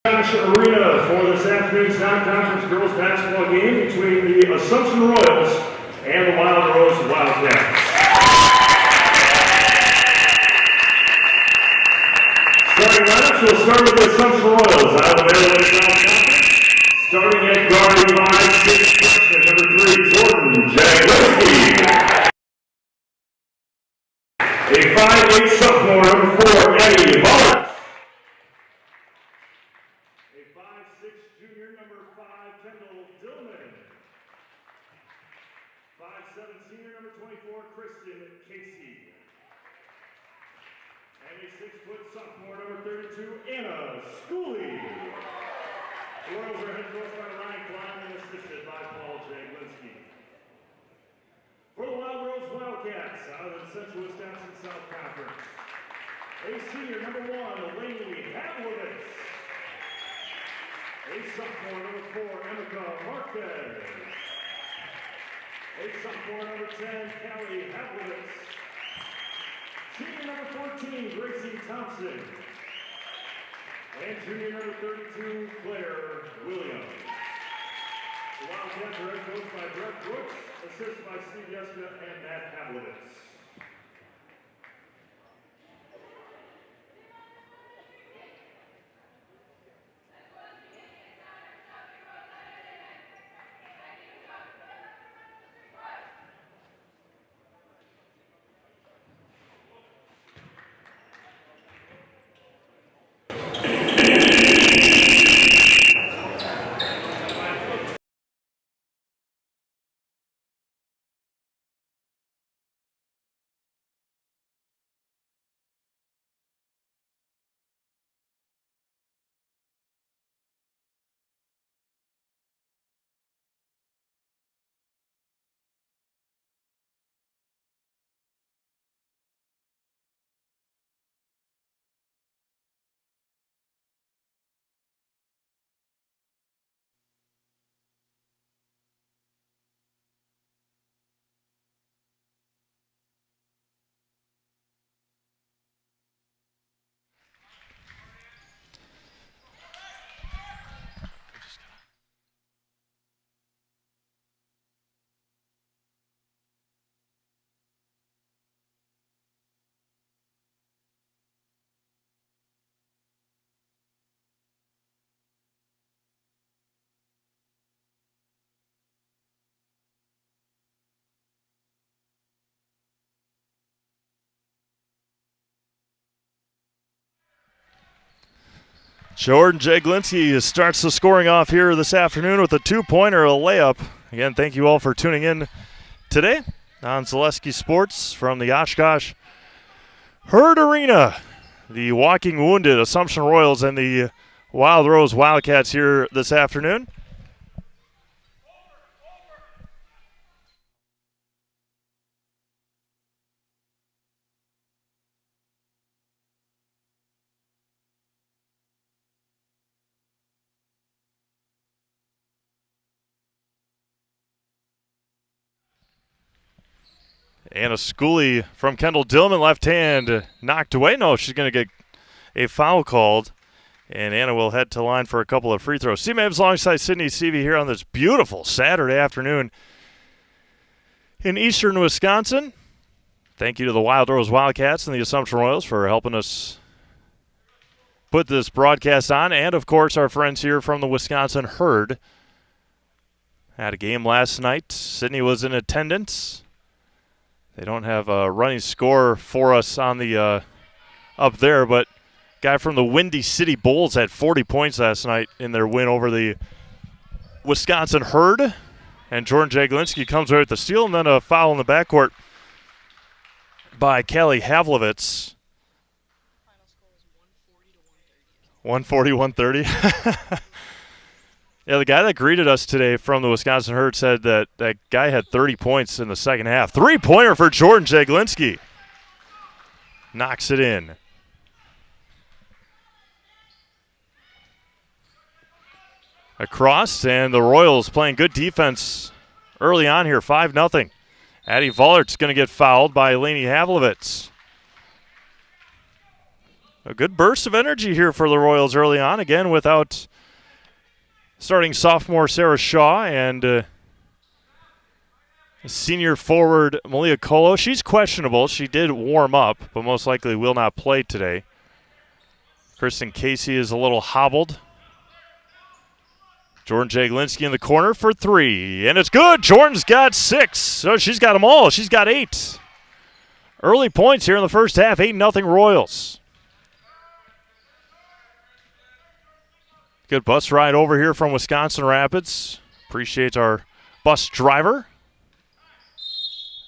Arena for this afternoon's non-conference girls basketball game between the Assumption Royals and the Wild Rose Wildcats. Starting lineups, we'll start with the Assumption Royals out of the Maryland non-conference. Starting at guard 5'6", freshman number 3, Jordan Jagowski. A 5'8" sophomore number 4, Eddie Vollert. Sophomore number 32, Anna Schooley. The Royals are head coached by Ryan Klein and assisted by Paul Jaglinski. For the Wild Rose Wildcats out of the Central Wisconsin South Conference, a senior number 1, Lainey Havlovitz. A sophomore number 4, Emeka Marquez. A sophomore number 10, Callie Havlovitz. Senior number 14, Gracie Thompson. And junior number 32, Claire Williams. The Wildcats are head coached by Brett Brooks, assisted by Steve Yeska and Matt Havlovitz. Jordan Jaglinski starts the scoring off here this afternoon with a two-pointer, a layup. Again, thank you all for tuning in today on Zaleski Sports from the Oshkosh Herd Arena. The Walking Wounded Assumption Royals and the Wild Rose Wildcats here this afternoon. Anna Schooley from Kendall Dillman, left hand knocked away. No, she's going to get a foul called, and Anna will head to line for a couple of free throws. C-Mavs alongside Sydney Seavey here on this beautiful Saturday afternoon in eastern Wisconsin. Thank you to the Wild Rose Wildcats and the Assumption Royals for helping us put this broadcast on, and, of course, our friends here from the Wisconsin Herd. Had a game last night. Sydney was in attendance. They don't have a running score for us on the up there, but guy from the Windy City Bulls had 40 points last night in their win over the Wisconsin Herd. And Jordan Jaglinski comes right with the steal, and then a foul in the backcourt by Callie Havlovitz. Final score was 140-130. Yeah, the guy that greeted us today from the Wisconsin Herd said that that guy had 30 points in the second half. Three-pointer for Jordan Jaglinski. Knocks it in. Across, and the Royals playing good defense early on here, 5-0. Addie Vollert's going to get fouled by Lainey Havlovitz. A good burst of energy here for the Royals early on, again without starting sophomore Sarah Shaw and senior forward Malia Colo. She's questionable. She did warm up, but most likely will not play today. Kristen Casey is a little hobbled. Jordan Jaglinski in the corner for 3, and it's good. Jordan's got 6, so she's got them all. She's got 8. Early points here in the first half, 8-0 Royals. Good bus ride over here from Wisconsin Rapids. Appreciate our bus driver.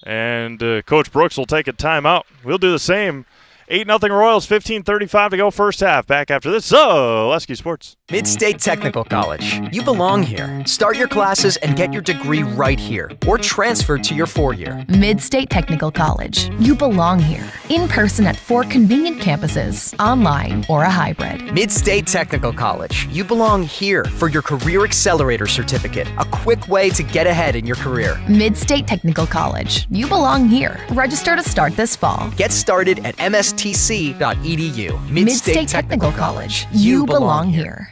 And Coach Brooks will take a timeout. We'll do the same. 8-0 Royals, 15:35 to go first half. Back after this. So, Lesky Sports. Mid-State Technical College. You belong here. Start your classes and get your degree right here, or transfer to your 4-year. Mid-State Technical College. You belong here. In person at 4 convenient campuses, online or a hybrid. Mid-State Technical College. You belong here for your Career Accelerator Certificate, a quick way to get ahead in your career. Mid-State Technical College. You belong here. Register to start this fall. Get started at mstc.edu. Mid-State Technical College. You belong here.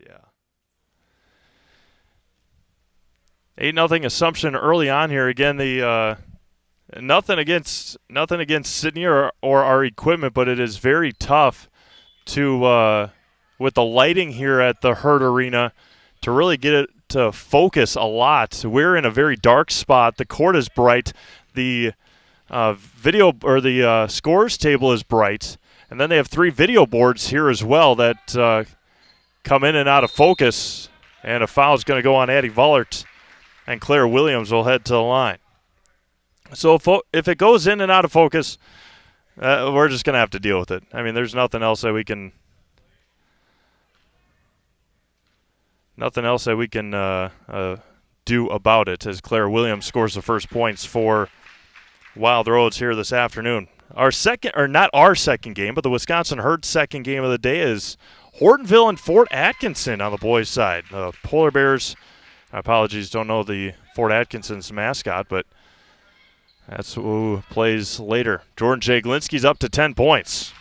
Yeah. 8-0 Assumption early on here. Again, the nothing against Sydney or our equipment, but it is very tough to with the lighting here at the Hurt Arena to really get it to focus a lot. We're in a very dark spot. The court is bright. The video or the scores table is bright, and then they have 3 video boards here as well that come in and out of focus, and a foul is going to go on Addie Vollert, and Claire Williams will head to the line. So if it goes in and out of focus, we're just going to have to deal with it. I mean, there's nothing else that we can do about it, as Claire Williams scores the first points for Wild Roads here this afternoon. Our second, or not our second game, but the Wisconsin Herd second game of the day is Hortonville and Fort Atkinson on the boys' side. The Polar Bears, apologies, don't know the Fort Atkinson's mascot, but that's who plays later. Jordan Jaglinski's up to 10 points.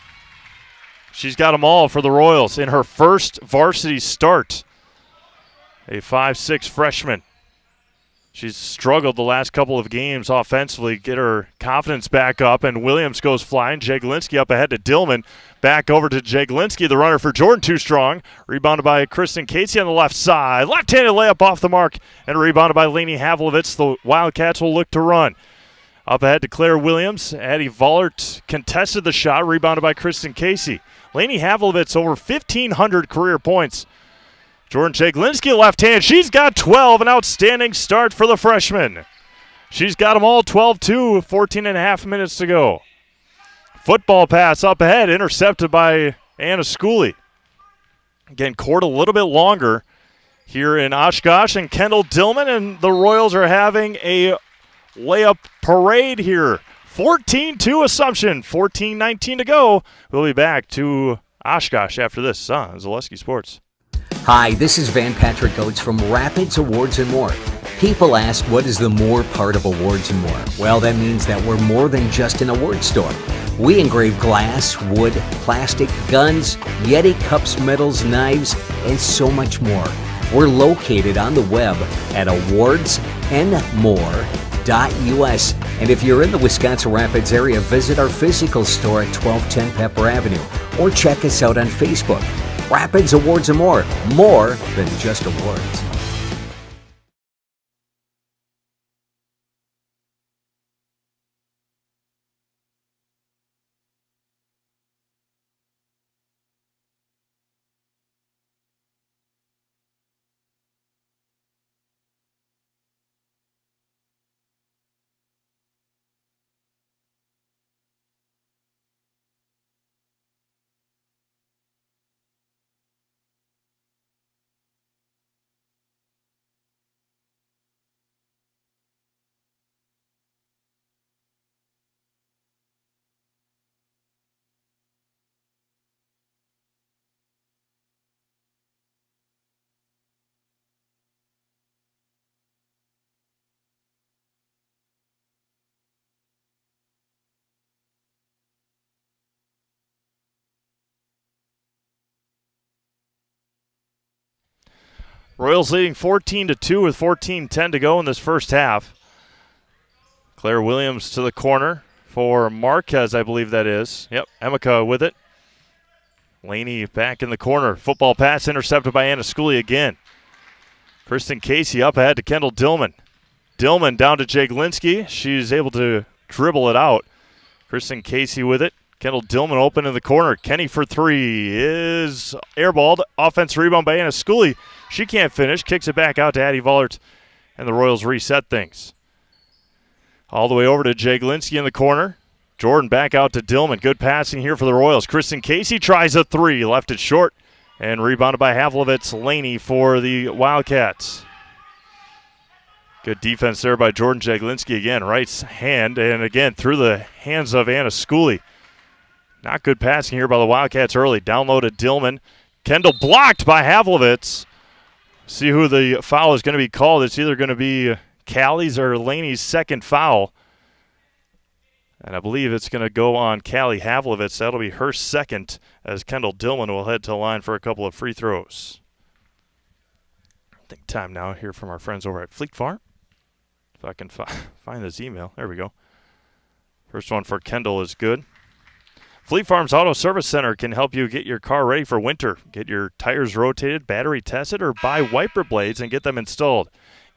She's got them all for the Royals in her first varsity start. A 5'6" freshman. She's struggled the last couple of games offensively, get her confidence back up, and Williams goes flying. Jaglinski up ahead to Dillman. Back over to Jaglinski, the runner for Jordan, too strong. Rebounded by Kristen Casey on the left side. Left-handed layup off the mark, and rebounded by Lainey Havlovitz. The Wildcats will look to run. Up ahead to Claire Williams. Addie Vollert contested the shot, rebounded by Kristen Casey. Lainey Havlovitz over 1,500 career points. Jordan Jaglinski, left hand. She's got 12, an outstanding start for the freshman. She's got them all, 12-2, 14 and a half minutes to go. Football pass up ahead, intercepted by Anna Schooley. Again, court a little bit longer here in Oshkosh, and Kendall Dillman and the Royals are having a layup parade here. 14-2 Assumption, 14-19 to go. We'll be back to Oshkosh after this on Zaleski Sports. Hi, this is Van Patrick Oates from Rapids Awards and More. People ask, what is the more part of Awards and More? Well, that means that we're more than just an award store. We engrave glass, wood, plastic, guns, Yeti cups, medals, knives, and so much more. We're located on the web at awardsandmore.us. And if you're in the Wisconsin Rapids area, visit our physical store at 1210 Pepper Avenue or check us out on Facebook. Rapids Awards and More than just awards. Royals leading 14-2 with 14:10 to go in this first half. Claire Williams to the corner for Marquez, I believe that is. Yep, Emeka with it. Laney back in the corner. Football pass intercepted by Anna Schooley again. Kristen Casey up ahead to Kendall Dillman. Dillman down to Jaglinski. She's able to dribble it out. Kristen Casey with it. Kendall Dillman open in the corner. Kenny for three is airballed. Offense rebound by Anna Schooley. She can't finish. Kicks it back out to Addie Vollert, and the Royals reset things. All the way over to Jaglinski in the corner. Jordan back out to Dillman. Good passing here for the Royals. Kristen Casey tries a three. Left it short. And rebounded by Havlovitz. Laney for the Wildcats. Good defense there by Jordan Jaglinski again. Right hand. And again through the hands of Anna Schooley. Not good passing here by the Wildcats early. Down low to Dillman. Kendall blocked by Havlovitz. See who the foul is going to be called. It's either going to be Callie's or Laney's second foul. And I believe it's going to go on Callie Havlovitz. That'll be her second as Kendall Dillman will head to the line for a couple of free throws. I think time now here from our friends over at Fleet Farm. If I can find this email. There we go. First one for Kendall is good. Fleet Farm's Auto Service Center can help you get your car ready for winter. Get your tires rotated, battery tested, or buy wiper blades and get them installed.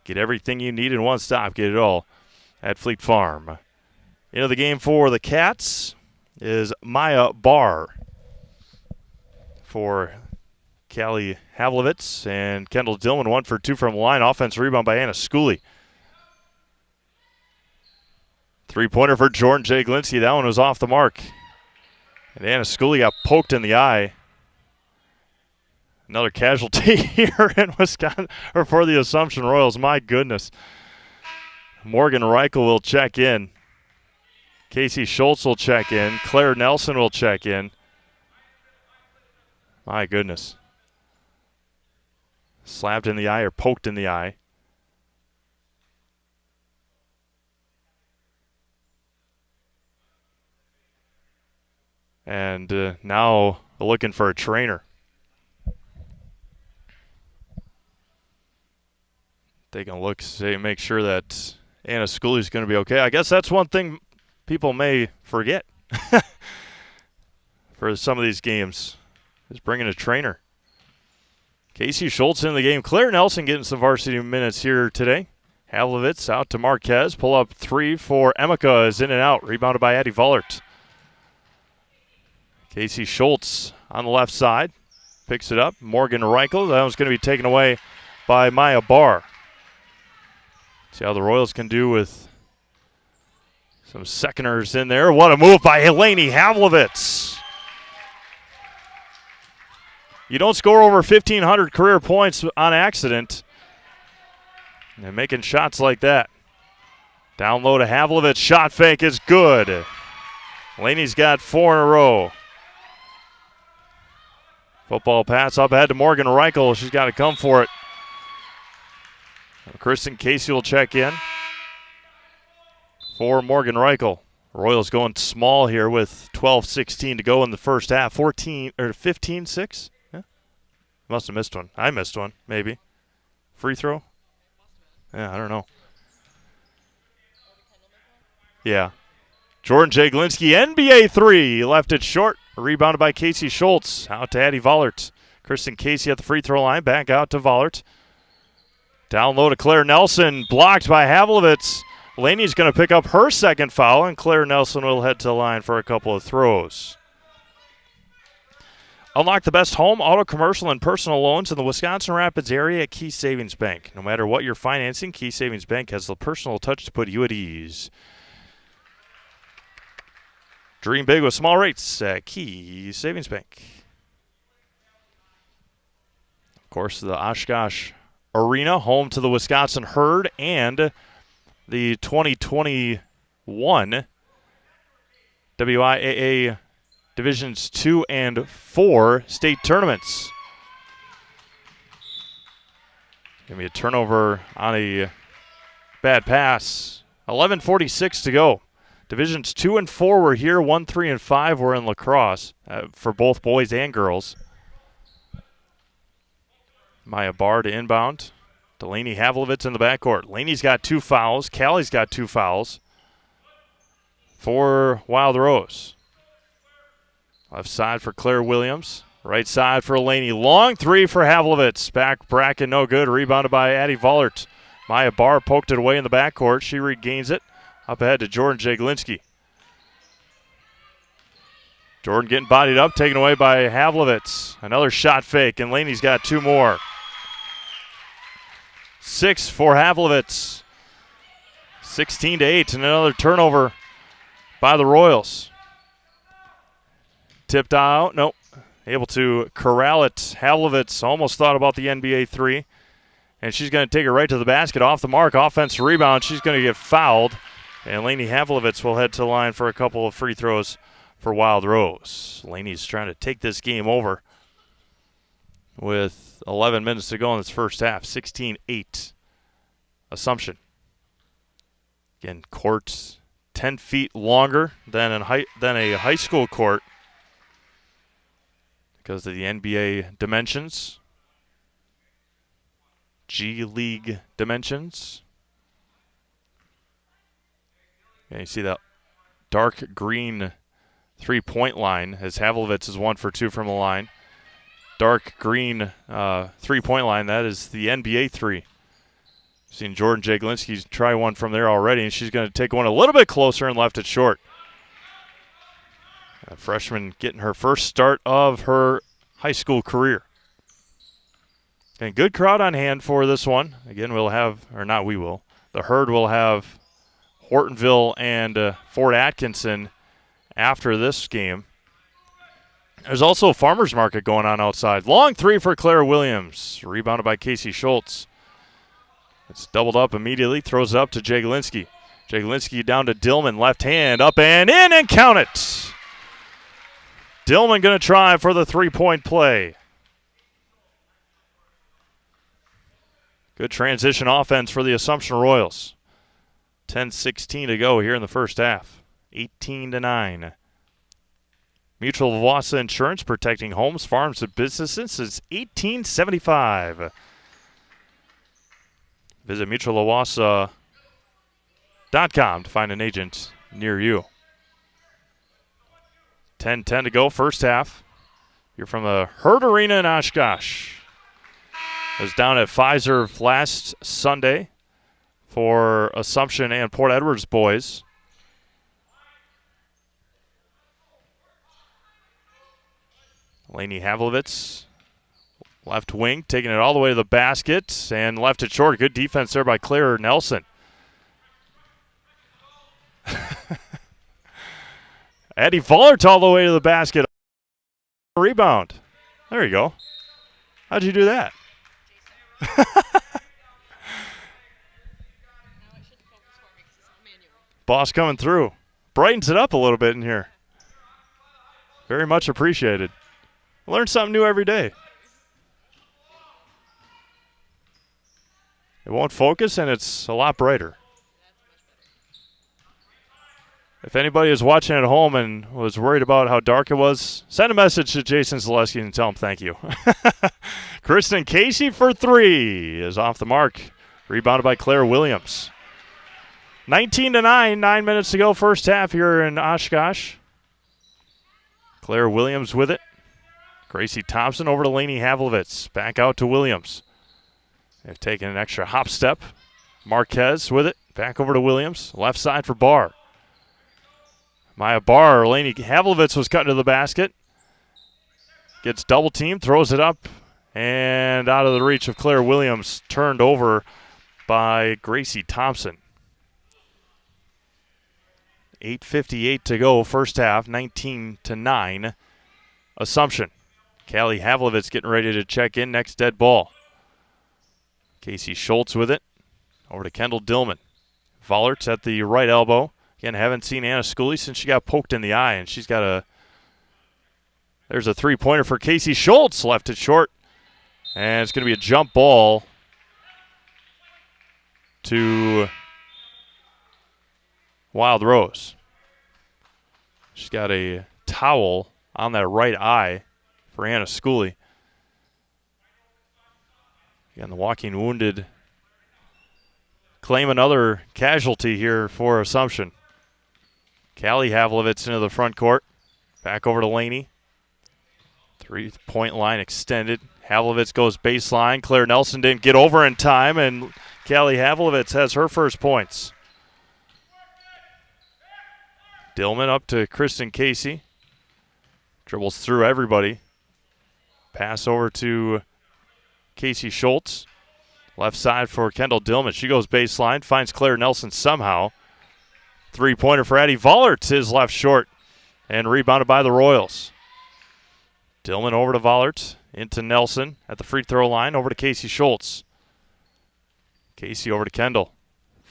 Get everything you need in one stop. Get it all at Fleet Farm. Into the game for the Cats is Maya Barr for Callie Havlovitz, and Kendall Dillman 1 for 2 from the line. Offense rebound by Anna Schooley. Three-pointer for Jordan Jaglinski. That one was off the mark. And Anna Schooley got poked in the eye. Another casualty here in Wisconsin or for the Assumption Royals. My goodness. Morgan Reichel will check in. Casey Schultz will check in. Claire Nelson will check in. My goodness. Slapped in the eye or poked in the eye. And now looking for a trainer. They can look, say, make sure that Anna Schooley's going to be okay. I guess that's one thing people may forget for some of these games is bringing a trainer. Casey Schultz in the game. Claire Nelson getting some varsity minutes here today. Havlovitz out to Marquez. Pull up three for Emeka is in and out. Rebounded by Addie Vollert. Casey Schultz on the left side. Picks it up. Morgan Reichel. That one's going to be taken away by Maya Barr. See how the Royals can do with some seconders in there. What a move by Helene Havlovitz. You don't score over 1,500 career points on accident. And making shots like that. Down low to Havlovitz. Shot fake is good. Laney's got 4 in a row. Football pass up ahead to Morgan Reichel. She's got to come for it. Kristen Casey will check in for Morgan Reichel. Royals going small here with 12:16 to go in the first half. 15-6. Yeah. Must have missed one. I missed one, maybe. Free throw? Yeah, I don't know. Yeah. Jordan Jaglinski, NBA 3. Left it short. Rebounded by Casey Schultz. Out to Addie Vollert. Kristen Casey at the free throw line. Back out to Vollert. Down low to Claire Nelson. Blocked by Havlovitz. Laney's going to pick up her second foul, and Claire Nelson will head to the line for a couple of throws. Unlock the best home, auto, commercial, and personal loans in the Wisconsin Rapids area at Key Savings Bank. No matter what you're financing, Key Savings Bank has the personal touch to put you at ease. Dream big with small rates at Key Savings Bank. Of course, the Oshkosh Arena, home to the Wisconsin Herd and the 2021 WIAA Divisions 2 and 4 state tournaments. Give me a turnover on a bad pass. 11:46 to go. Divisions 2 and 4 were here. 1, 3, and 5 were in lacrosse for both boys and girls. Maya Barr to inbound. Delaney Havlovitz in the backcourt. Laney's got 2 fouls. Callie's got 2 fouls for Wild Rose. Left side for Claire Williams. Right side for Laney. Long 3 for Havlovitz. Back bracket, no good. Rebounded by Addie Vollert. Maya Barr poked it away in the backcourt. She regains it. Up ahead to Jordan Jaglinski. Jordan getting bodied up, taken away by Havlovitz. Another shot fake, and Laney's got 2 more. 6 for Havlovitz. 16-8, and another turnover by the Royals. Tipped out, nope. Able to corral it. Havlovitz almost thought about the NBA 3, and she's going to take it right to the basket. Off the mark, offensive rebound. She's going to get fouled, and Laney Havlovitz will head to the line for a couple of free throws for Wild Rose. Laney's trying to take this game over with 11 minutes to go in this first half. 16-8. Assumption. Again, courts 10 feet longer than a high school court because of the NBA dimensions, G League dimensions. And you see that dark green 3-point line as Havlovitz is 1 for 2 from the line. Dark green 3-point line, that is the NBA 3. Seen Jordan Jaglinski try one from there already, and she's going to take one a little bit closer and left it short. A freshman getting her first start of her high school career. And good crowd on hand for this one. Again, we'll have, or not we will, the Herd will have Hortonville and Fort Atkinson after this game. There's also a farmer's market going on outside. Long 3 for Claire Williams. Rebounded by Casey Schultz. It's doubled up immediately. Throws it up to Jaglinski. Jaglinski down to Dillman. Left hand up and in and count it. Dillman going to try for the 3-point play. Good transition offense for the Assumption Royals. 10:16 to go here in the first half. 18-9. Mutual of Wausau Insurance, protecting homes, farms, and businesses since 1875. Visit mutualofwausau.com to find an agent near you. 10:10 to go, first half. You're from the Herd Arena in Oshkosh. It was down at Pfizer last Sunday for Assumption and Port Edwards boys. Laney Havlovitz, left wing, taking it all the way to the basket and left it short. Good defense there by Claire Nelson. Addie Vollert all the way to the basket. Rebound. There you go. How'd you do that? Boss coming through. Brightens it up a little bit in here. Very much appreciated. Learn something new every day. It won't focus, and it's a lot brighter. If anybody is watching at home and was worried about how dark it was, send a message to Jason Zaleski and tell him thank you. Kristen Casey for 3 is off the mark. Rebounded by Claire Williams. 19-9, 9 minutes to go, first half here in Oshkosh. Claire Williams with it. Gracie Thompson over to Laney Havlovitz. Back out to Williams. They've taken an extra hop step. Marquez with it. Back over to Williams. Left side for Barr. Maya Barr. Laney Havlovitz was cutting to the basket. Gets double teamed. Throws it up. And out of the reach of Claire Williams. Turned over by Gracie Thompson. 8:58 to go. First half. 19-9. Assumption. Callie Havlovitz getting ready to check in. Next dead ball. Casey Schultz with it. Over to Kendall Dillman. Vollert's at the right elbow. Again, haven't seen Anna Schooley since she got poked in the eye, and she's got a... There's a 3-pointer for Casey Schultz. Left it short. And it's going to be a jump ball to Wild Rose. She's got a towel on that right eye for Anna Schooley. Again, the walking wounded claim another casualty here for Assumption. Callie Havlovitz into the front court. Back over to Laney. 3-point line extended. Havlovitz goes baseline. Claire Nelson didn't get over in time, and Callie Havlovitz has her first points. Dillman up to Kristen Casey. Dribbles through everybody. Pass over to Casey Schultz. Left side for Kendall Dillman. She goes baseline, finds Claire Nelson somehow. 3-pointer for Addie Vollert is left short and rebounded by the Royals. Dillman over to Vollert, into Nelson at the free throw line, over to Casey Schultz. Casey over to Kendall.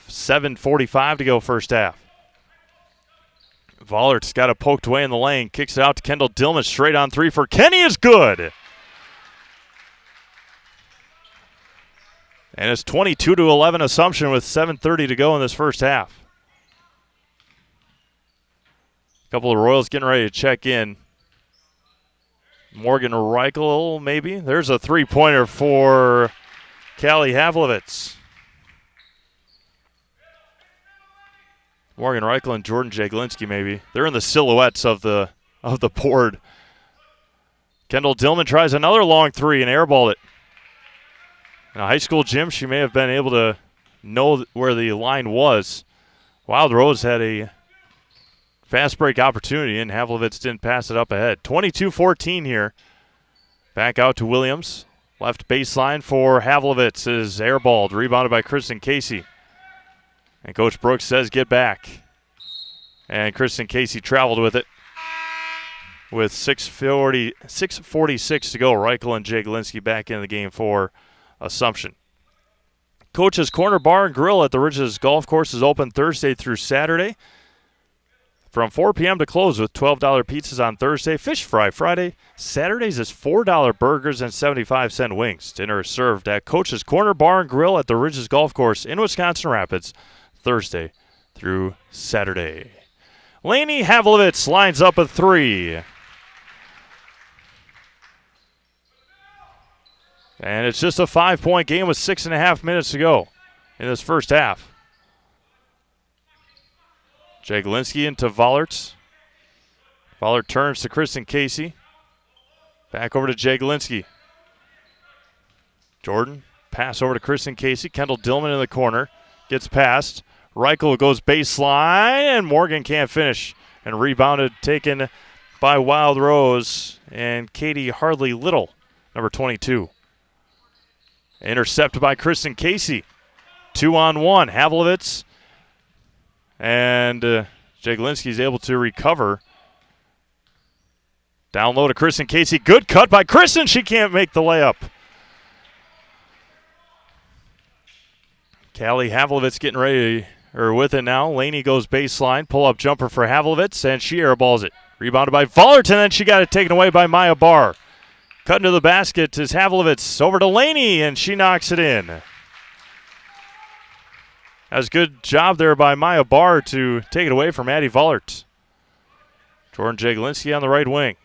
7:45 to go first half. Vollert's got it poked away in the lane, kicks it out to Kendall Dillman, straight on three for Kenny is good. And it's 22-11 Assumption with 7:30 to go in this first half. A couple of Royals getting ready to check in. Morgan Reichel, maybe. There's a 3-pointer for Callie Havlovitz. Morgan Reichel and Jordan Jaglinski, maybe. They're in the silhouettes of the board. Kendall Dillman tries another long three and airballed it. In a high school gym, she may have been able to know where the line was. Wild Rose had a fast break opportunity, and Havlovitz didn't pass it up ahead. 22-14 here. Back out to Williams. Left baseline for Havlovitz is airballed, rebounded by Kristen Casey. And Coach Brooks says get back. And Kristen Casey traveled with it. With 6:46 to go, Reichel and Jaglinski back in the game for Assumption. Coach's Corner Bar and Grill at the Ridges Golf Course is open Thursday through Saturday from 4 p.m. to close with $12 pizzas on Thursday, fish fry Friday. Saturdays is $4 burgers and 75-cent wings. Dinner is served at Coach's Corner Bar and Grill at the Ridges Golf Course in Wisconsin Rapids Thursday through Saturday. Laney Havlovitz lines up a three. And it's just a 5-point game with 6.5 minutes to go in this first half. Jaglinski into Vollert. Vollert turns to Kristen Casey. Back over to Jaglinski. Jordan, pass over to Kristen Casey. Kendall Dillman in the corner. Gets past. Reichel goes baseline, and Morgan can't finish. And rebounded, taken by Wild Rose and Katie Hardley Little, number 22. Intercepted by Kristen Casey. 2-on-1. Havlovitz and Jaglinski is able to recover. Down low to Kristen Casey. Good cut by Kristen. She can't make the layup. Callie Havlovitz getting ready with it now. Laney goes baseline. Pull-up jumper for Havlovitz, and she airballs it. Rebounded by Vollert, and then she got it taken away by Maya Barr. Cutting to the basket is Havlovitz over to Laney, and she knocks it in. That was a good job there by Maya Barr to take it away from Addie Vollert. Jordan Jaglinski on the right wing.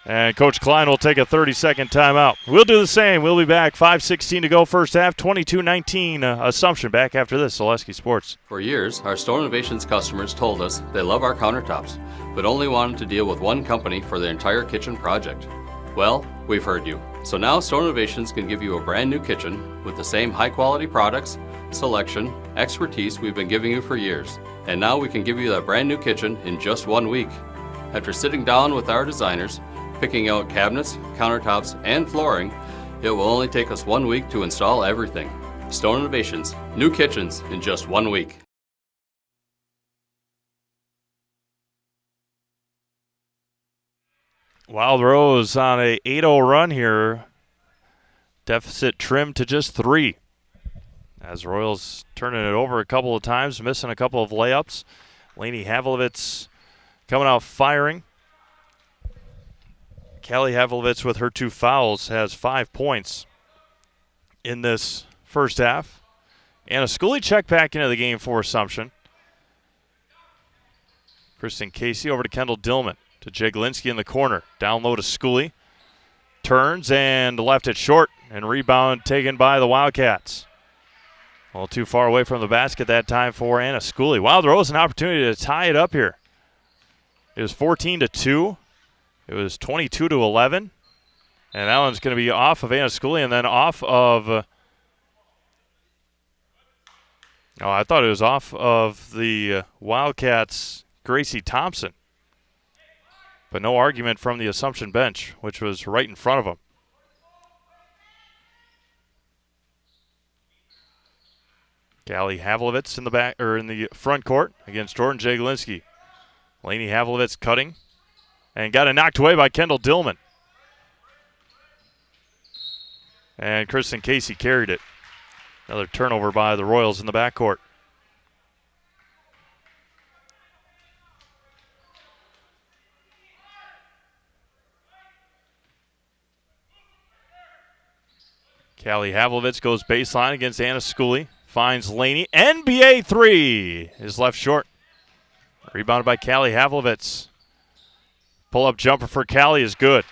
And Coach Klein will take a 30-second timeout. We'll do the same. We'll be back. 5:16 to go first half. 22-19 Assumption. Back after this. Zaleski Sports. For years, our Store Innovations customers told us they love our countertops, but only wanted to deal with one company for their entire kitchen project. Well, we've heard you. So now Store Innovations can give you a brand new kitchen with the same high-quality products, selection, expertise we've been giving you for years. And now we can give you that brand new kitchen in just 1 week. After sitting down with our designers, picking out cabinets, countertops, and flooring, it will only take us 1 week to install everything. Stone Innovations, new kitchens in just 1 week. Wild Rose on a 8-0 run here. Deficit trimmed to just 3. As Royals turning it over a couple of times, missing a couple of layups. Laney Havlovitz coming out firing. Callie Havlovitz with her 2 fouls has 5 points in this first half. And a Scully check back into the game for Assumption. Kristen Casey over to Kendall Dillman. to Jaglinski in the corner. Down low to Schooley. Turns and left it short, and rebound taken by the Wildcats. A little too far away from the basket that time for Anna Schooley. Wild Rose an opportunity to tie it up here. It was 14-2. It was 22-11. And that one's going to be off of Anna Schooley and then off of I thought it was off of the Wildcats' Gracie Thompson. But no argument from the Assumption bench, which was right in front of them. Callie Havlovitz in the front court against Jordan Jaglinski. Lainey Havlovitz cutting and got it knocked away by Kendall Dillman. And Kristen Casey carried it. Another turnover by the Royals in the backcourt. Callie Havlovitz goes baseline against Anna Schooley. Finds Laney. NBA three is left short. Rebounded by Callie Havlovitz. Pull-up jumper for Callie is good.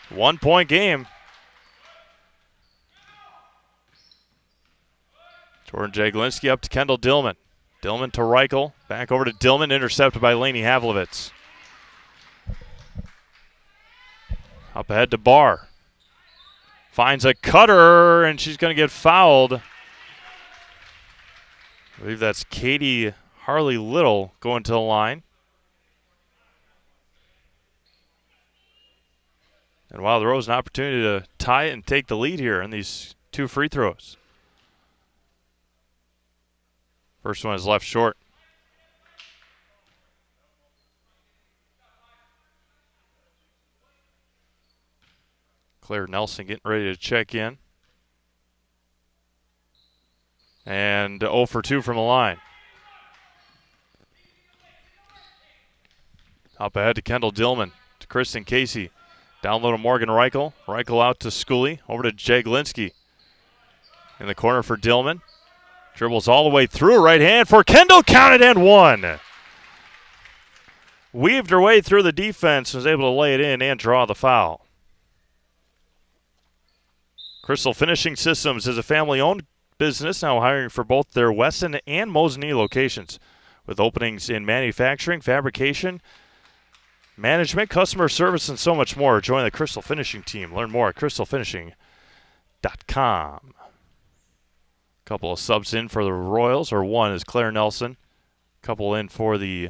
1 point game. Jordan Jaglinski up to Kendall Dillman. Dillman to Reichel. Back over to Dillman. Intercepted by Laney Havlovitz. Up ahead to Barr. Finds a cutter, and she's going to get fouled. I believe that's Katie Harley Little going to the line. And Wild Rose an opportunity to tie it and take the lead here in these two free throws. First one is left short. Claire Nelson getting ready to check in. And 0 for 2 from the line. Up ahead to Kendall Dillman, to Kristen Casey. Down low to Morgan Reichel. Reichel out to Schooley, over to Jaglinski. In the corner for Dillman. Dribbles all the way through, right hand for Kendall, counted and one. Weaved her way through the defense, was able to lay it in and draw the foul. Crystal Finishing Systems is a family-owned business now hiring for both their Weston and Mosinee locations, with openings in manufacturing, fabrication, management, customer service, and so much more. Join the Crystal Finishing team. Learn more at crystalfinishing.com. Couple of subs in for the Royals, or one is Claire Nelson. Couple in for the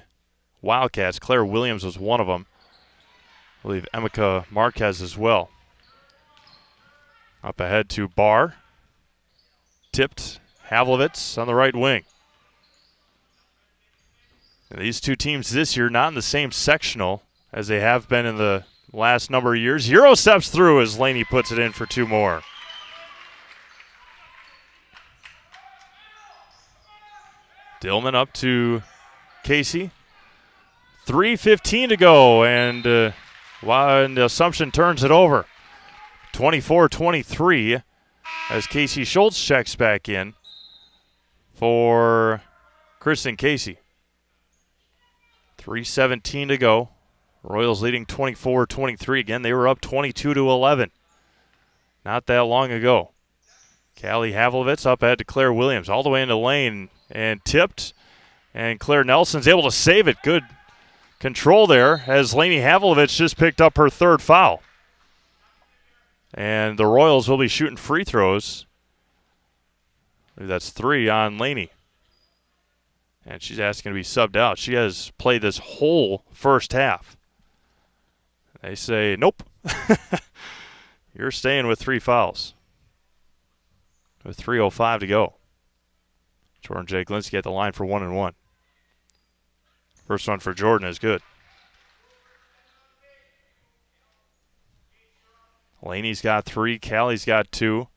Wildcats. Claire Williams was one of them. I believe Emeka Marquez as well. Up ahead to Barr. Tipped. Havlovitz on the right wing. And these two teams this year not in the same sectional as they have been in the last number of years. Euro steps through as Laney puts it in for two more. Dillman up to Casey. 3:15 to go, and Assumption turns it over. 24-23 as Casey Schultz checks back in for Kristen Casey. 3:17 to go. Royals leading 24-23. Again, they were up 22-11 not that long ago. Callie Havlovitz up ahead to Claire Williams, all the way into lane and tipped. And Claire Nelson's able to save it. Good control there as Laney Havlovitz just picked up her third foul. And the Royals will be shooting free throws. I believe that's 3 on Laney. And she's asking to be subbed out. She has played this whole first half. They say, nope. You're staying with 3 fouls. With 3:05 to go. Jordan Jaglinski at the line for 1 and 1. First one for Jordan is good. Laney's got 3. Callie's got 2.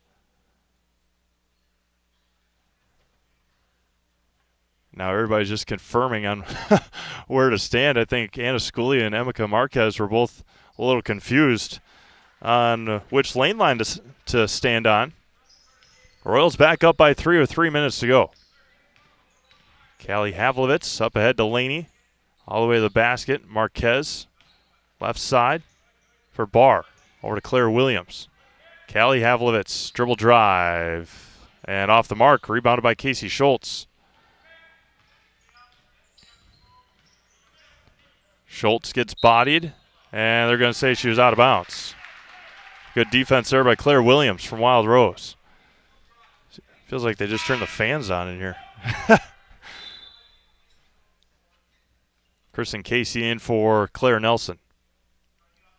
Now everybody's just confirming on where to stand. I think Anna Schooley and Emeka Marquez were both a little confused on which lane line to stand on. Royals back up by 3 with 3 minutes to go. Callie Havlovitz up ahead to Laney. All the way to the basket. Marquez, left side for Barr. Over to Claire Williams. Callie Havlovitz, dribble drive. And off the mark, rebounded by Casey Schultz. Schultz gets bodied, and they're going to say she was out of bounds. Good defense there by Claire Williams from Wild Rose. Feels like they just turned the fans on in here. Kristen Casey in for Claire Nelson.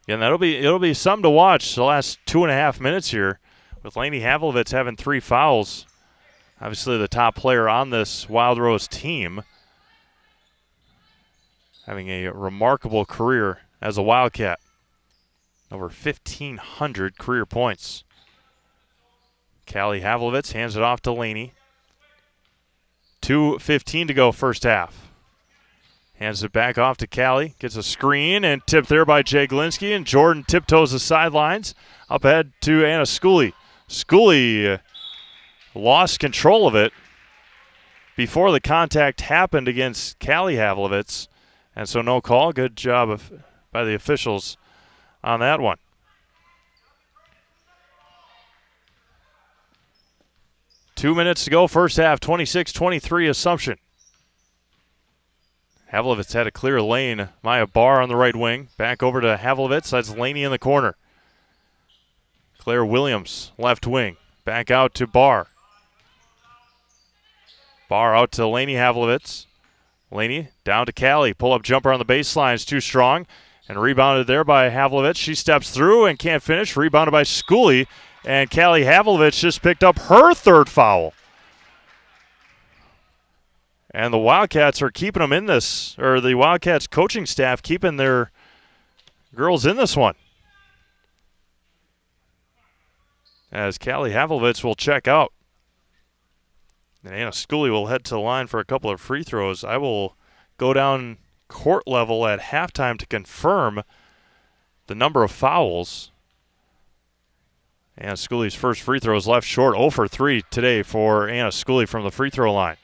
Again, it'll be something to watch the last 2.5 minutes here with Lainey Havlovitz having 3 fouls. Obviously the top player on this Wild Rose team. Having a remarkable career as a Wildcat. Over 1,500 career points. Callie Havlovitz hands it off to Laney. 2:15 to go first half. Hands it back off to Callie. Gets a screen and tipped there by Jaglinski. And Jordan tiptoes the sidelines. Up ahead to Anna Schooley. Schooley lost control of it before the contact happened against Callie Havlovitz. And so no call. Good job by the officials on that one. Two minutes to go, first half, 26-23 Assumption. Havlovitz had a clear lane. Maya Barr on the right wing. Back over to Havlovitz. That's Laney in the corner. Claire Williams, left wing. Back out to Barr. Barr out to Laney Havlovitz. Laney down to Callie. Pull-up jumper on the baseline is too strong. And rebounded there by Havlovitz. She steps through and can't finish. Rebounded by Schooley. And Callie Havlovitz just picked up her 3rd foul. And the Wildcats are keeping them in this, or the Wildcats coaching staff keeping their girls in this one. As Callie Havlovitz will check out. And Anna Schooley will head to the line for a couple of free throws. I will go down court level at halftime to confirm the number of fouls. Anna Schooley's first free throw is left short. 0 for 3 today for Anna Schooley from the free throw line.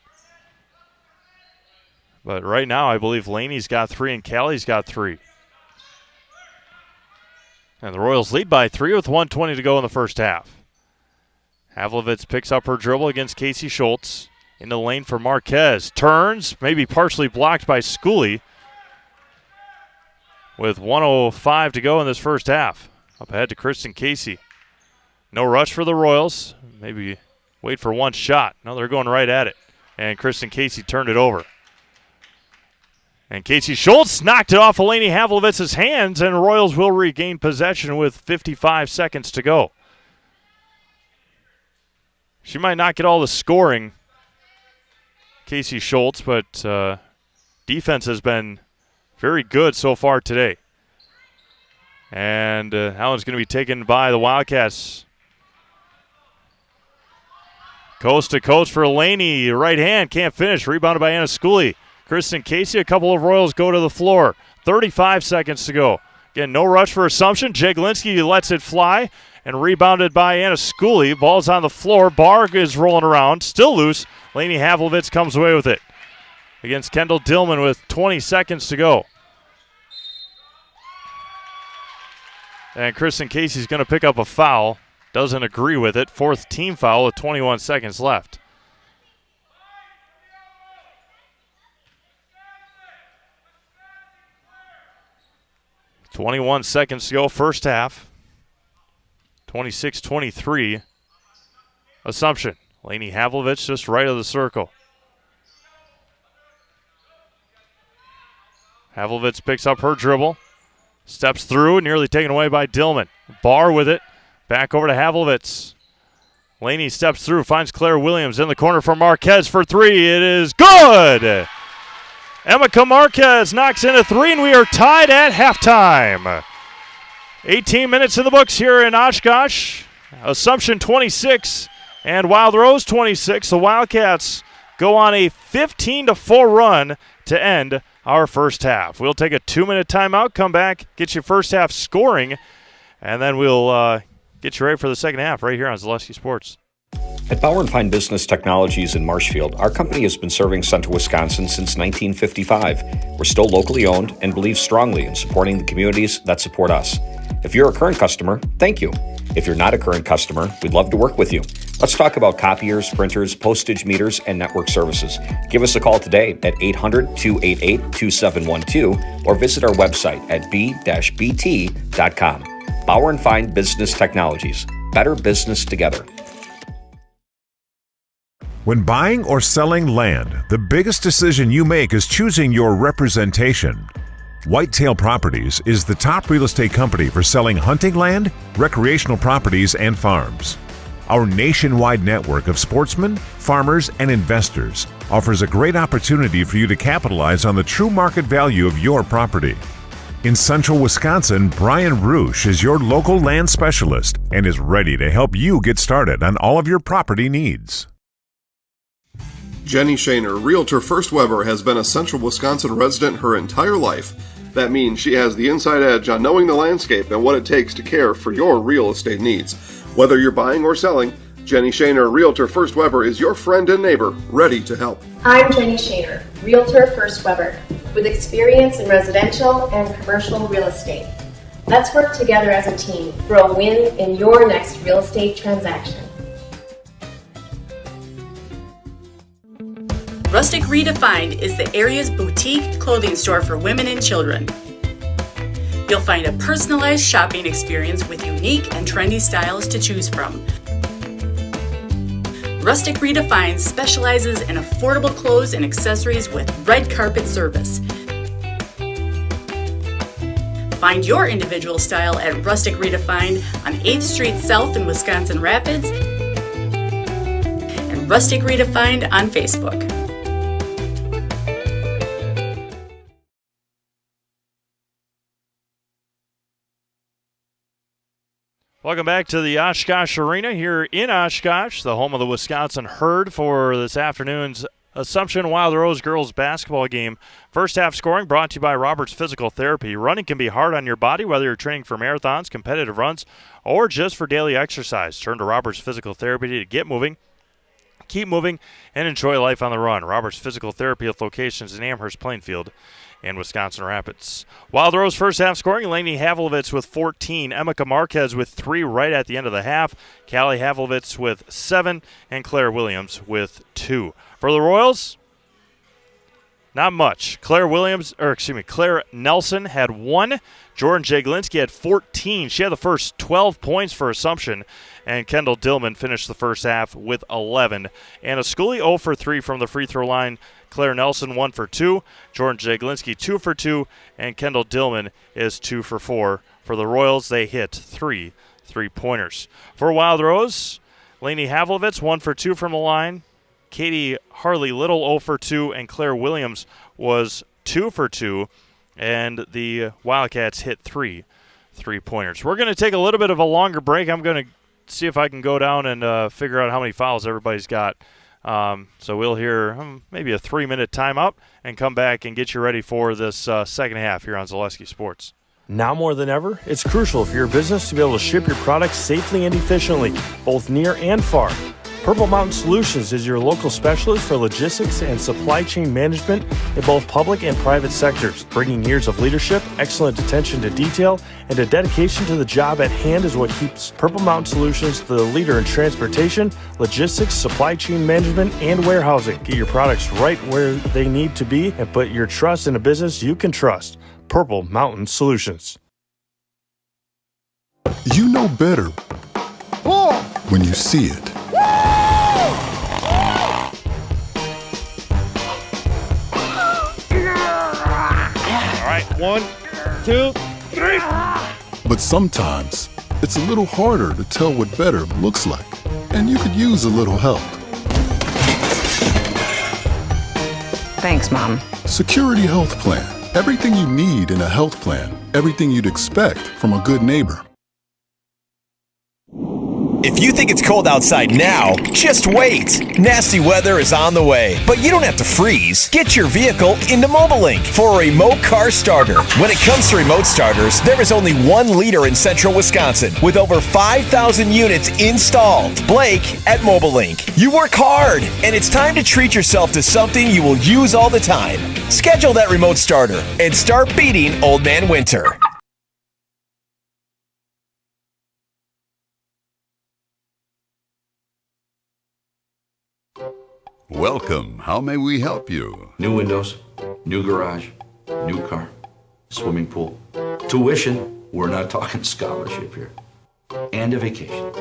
But right now I believe Laney's got 3 and Callie's got 3. And the Royals lead by 3 with 1:20 to go in the first half. Havlovitz picks up her dribble against Casey Schultz. In the lane for Marquez. Turns, maybe partially blocked by Schooley. With 1:05 to go in this first half. Up ahead to Kristen Casey. No rush for the Royals. Maybe wait for one shot. No, they're going right at it. And Kristen Casey turned it over. And Casey Schultz knocked it off Eleni Havlovitz's hands, and Royals will regain possession with 55 seconds to go. She might not get all the scoring, Casey Schultz, but defense has been very good so far today. And that one's going to be taken by the Wildcats. Coast to coast for Laney. Right hand, can't finish. Rebounded by Anna Schooley. Kristen Casey, a couple of Royals go to the floor. 35 seconds to go. Again, no rush for Assumption. Jaglinski lets it fly and rebounded by Anna Schooley. Ball's on the floor. Barg is rolling around. Still loose. Laney Havlovitz comes away with it against Kendall Dillman with 20 seconds to go. And Kristen Casey's going to pick up a foul. Doesn't agree with it. Fourth team foul with 21 seconds left. .21 seconds to go, first half. 26-23. Assumption. Laney Havlovitz just right of the circle. Havlovitz picks up her dribble. Steps through, nearly taken away by Dillman. Barr with it. Back over to Havlovitz. Laney steps through, finds Claire Williams in the corner for Marquez for three. It is good! Emeka Marquez knocks in a three, and we are tied at halftime. 18 minutes in the books here in Oshkosh. Assumption 26 and Wild Rose 26. The Wildcats go on a 15-4 run to end our first half. We'll take a 2-minute timeout, come back, get you first half scoring, and then we'll get you ready for the second half right here on Zaleski Sports. At Bauer & Fine Business Technologies in Marshfield, our company has been serving Central Wisconsin since 1955. We're still locally owned and believe strongly in supporting the communities that support us. If you're a current customer, thank you. If you're not a current customer, we'd love to work with you. Let's talk about copiers, printers, postage meters, and network services. Give us a call today at 800-288-2712 or visit our website at b-bt.com. Bauer & Fine Business Technologies. Better business together. When buying or selling land, the biggest decision you make is choosing your representation. Whitetail Properties is the top real estate company for selling hunting land, recreational properties, and farms. Our nationwide network of sportsmen, farmers, and investors offers a great opportunity for you to capitalize on the true market value of your property. In Central Wisconsin, Brian Roosh is your local land specialist and is ready to help you get started on all of your property needs. Jenny Shaner, Realtor First Weber, has been a Central Wisconsin resident her entire life. That means she has the inside edge on knowing the landscape and what it takes to care for your real estate needs. Whether you're buying or selling, Jenny Shaner, Realtor First Weber, is your friend and neighbor, ready to help. I'm Jenny Shaner, Realtor First Weber, with experience in residential and commercial real estate. Let's work together as a team for a win in your next real estate transaction. Rustic Redefined is the area's boutique clothing store for women and children. You'll find a personalized shopping experience with unique and trendy styles to choose from. Rustic Redefined specializes in affordable clothes and accessories with red carpet service. Find your individual style at Rustic Redefined on 8th Street South in Wisconsin Rapids and Rustic Redefined on Facebook. Welcome back to the Oshkosh Arena here in Oshkosh, the home of the Wisconsin Herd for this afternoon's Assumption Wild Rose girls basketball game. First half scoring brought to you by Roberts Physical Therapy. Running can be hard on your body, whether you're training for marathons, competitive runs, or just for daily exercise. Turn to Roberts Physical Therapy to get moving, keep moving, and enjoy life on the run. Roberts Physical Therapy with locations in Amherst, Plainfield, and Wisconsin Rapids. Wild Rose first half scoring, Lainey Havlovitz with 14, Emeka Marquez with 3 right at the end of the half, Callie Havlovitz with 7, and Claire Williams with 2. For the Royals, not much. Claire Nelson had 1. Jordan Jaglinski had 14. She had the first 12 points for Assumption, and Kendall Dillman finished the first half with 11. Anna Scully 0 for 3 from the free throw line. Claire Nelson 1 for 2. Jordan Jaglinski 2 for 2, and Kendall Dillman is 2 for 4. For the Royals, they hit 3 3-pointers. For Wild Rose, Lainey Havlovitz 1 for 2 from the line. Katie Harley Little 0 for 2, and Claire Williams was 2 for 2, and the Wildcats hit 3 3-pointers. We're going to take a little bit of a longer break. I'm going to see if I can go down and figure out how many fouls everybody's got. So we'll hear maybe a 3-minute timeout and come back and get you ready for this second half here on Zaleski Sports. Now more than ever, it's crucial for your business to be able to ship your products safely and efficiently, both near and far. Purple Mountain Solutions is your local specialist for logistics and supply chain management in both public and private sectors. Bringing years of leadership, excellent attention to detail, and a dedication to the job at hand is what keeps Purple Mountain Solutions the leader in transportation, logistics, supply chain management, and warehousing. Get your products right where they need to be and put your trust in a business you can trust. Purple Mountain Solutions. You know better when you see it. All right, 1, 2, 3. But sometimes it's a little harder to tell what better looks like, and you could use a little help. Thanks, Mom. Security Health Plan. Everything you need in a health plan. Everything you'd expect from a good neighbor. If you think it's cold outside now, just wait. Nasty weather is on the way, but you don't have to freeze. Get your vehicle into MobileLink for a remote car starter. When it comes to remote starters, there is only one leader in central Wisconsin with over 5,000 units installed. Blake at MobileLink. You work hard, and it's time to treat yourself to something you will use all the time. Schedule that remote starter and start beating Old Man Winter. Welcome. How may we help you? New windows, new garage, new car, swimming pool, tuition. We're not talking scholarship here. And a vacation.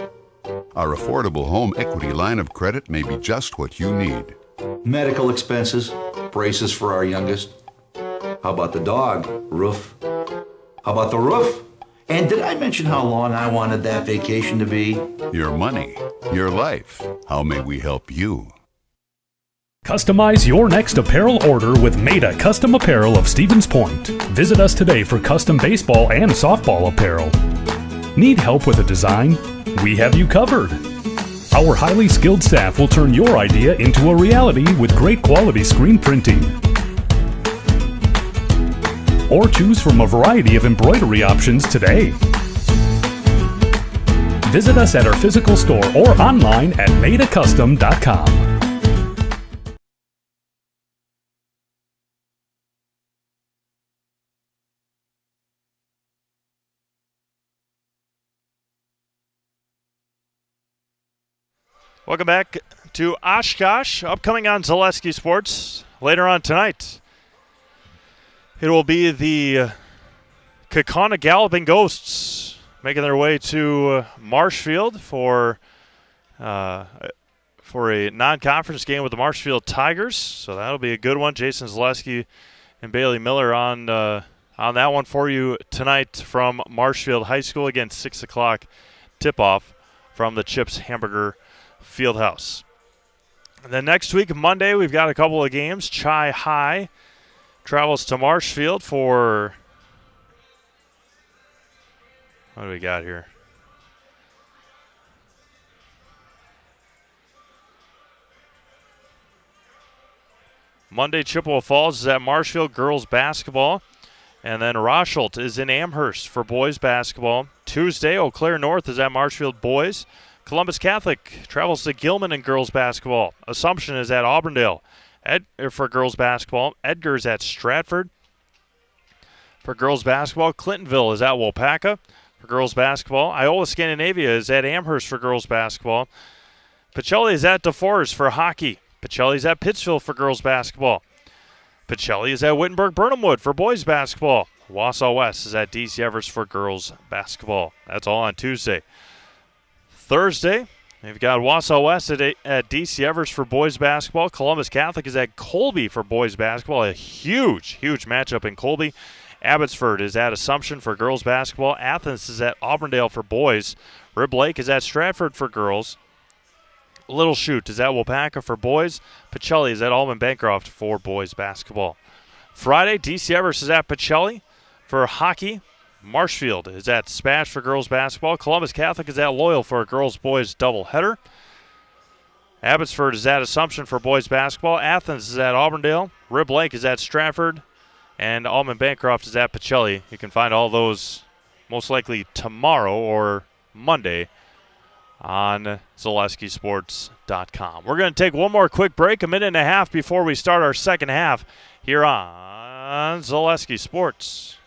Our affordable home equity line of credit may be just what you need. Medical expenses, braces for our youngest. How about the dog? Roof. How about the roof? And did I mention how long I wanted that vacation to be? Your money, your life. How may we help you? Customize your next apparel order with Maida Custom Apparel of Stevens Point. Visit us today for custom baseball and softball apparel. Need help with a design? We have you covered. Our highly skilled staff will turn your idea into a reality with great quality screen printing. Or choose from a variety of embroidery options today. Visit us at our physical store or online at maidacustom.com. Welcome back to Oshkosh, upcoming on Zaleski Sports later on tonight. It will be the Kaukauna Galloping Ghosts making their way to Marshfield for a non-conference game with the Marshfield Tigers. So that'll be a good one. Jason Zaleski and Bailey Miller on that one for you tonight from Marshfield High School. Again, 6 o'clock tip-off from the Chips Hamburger Fieldhouse. And then next week, Monday, we've got a couple of games. Chi High travels to Marshfield for, what do we got here? Monday, Chippewa Falls is at Marshfield girls basketball. And then Rosholt is in Amherst for boys basketball. Tuesday, Eau Claire North is at Marshfield boys. Columbus Catholic travels to Gilman in girls basketball. Assumption is at Auburndale for girls basketball. Edgar's at Stratford for girls basketball. Clintonville is at Waupaca for girls basketball. Iola Scandinavia is at Amherst for girls basketball. Pacelli is at DeForest for hockey. Pacelli is at Pittsfield for girls basketball. Pacelli is at Wittenberg-Burnhamwood for boys basketball. Wausau West is at DC Everest for girls basketball. That's all on Tuesday. Thursday, we've got Wausau West at DC Everest for boys basketball. Columbus Catholic is at Colby for boys basketball. A huge matchup in Colby. Abbotsford is at Assumption for girls basketball. Athens is at Auburndale for boys. Rib Lake is at Stratford for girls. Little Chute is at Waupaca for boys. Pacelli is at Alman Bancroft for boys basketball. Friday, DC Everest is at Pacelli for hockey. Marshfield is at Spash for girls basketball. Columbus Catholic is at Loyal for a girls-boys doubleheader. Abbotsford is at Assumption for boys basketball. Athens is at Auburndale. Rib Lake is at Stratford. And Alman Bancroft is at Pacelli. You can find all those most likely tomorrow or Monday on ZaleskiSports.com. We're going to take one more quick break, a minute and a half before we start our second half here on Zaleski Sports.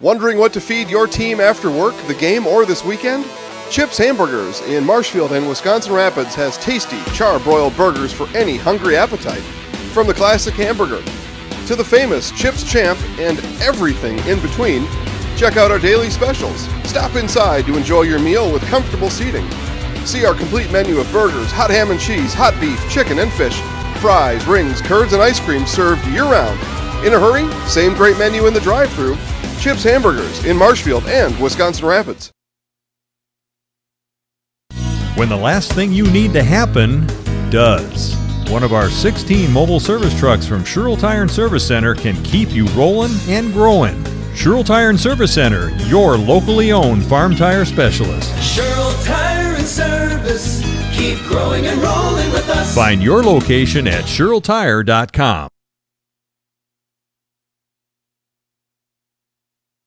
Wondering what to feed your team after work, the game, or this weekend? Chips Hamburgers in Marshfield and Wisconsin Rapids has tasty, char-broiled burgers for any hungry appetite. From the classic hamburger to the famous Chips Champ and everything in between, check out our daily specials. Stop inside to enjoy your meal with comfortable seating. See our complete menu of burgers, hot ham and cheese, hot beef, chicken and fish, fries, rings, curds, and ice cream served year-round. In a hurry? Same great menu in the drive-thru. Chips Hamburgers in Marshfield and Wisconsin Rapids. When the last thing you need to happen does. One of our 16 mobile service trucks from Sherrill Tire and Service Center can keep you rolling and growing. Sherrill Tire and Service Center, your locally owned farm tire specialist. Sherrill Tire and Service Keep growing and rolling with us. Find your location at SherrillTire.com.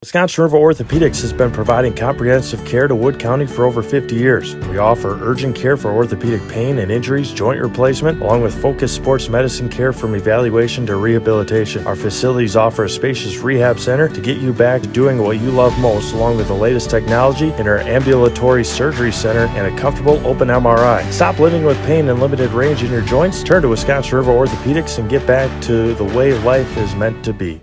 Wisconsin River Orthopedics has been providing comprehensive care to Wood County for over 50 years. We offer urgent care for orthopedic pain and injuries, joint replacement, along with focused sports medicine care from evaluation to rehabilitation. Our facilities offer a spacious rehab center to get you back to doing what you love most, along with the latest technology in our ambulatory surgery center and a comfortable open MRI. Stop living with pain and limited range in your joints. Turn to Wisconsin River Orthopedics and get back to the way life is meant to be.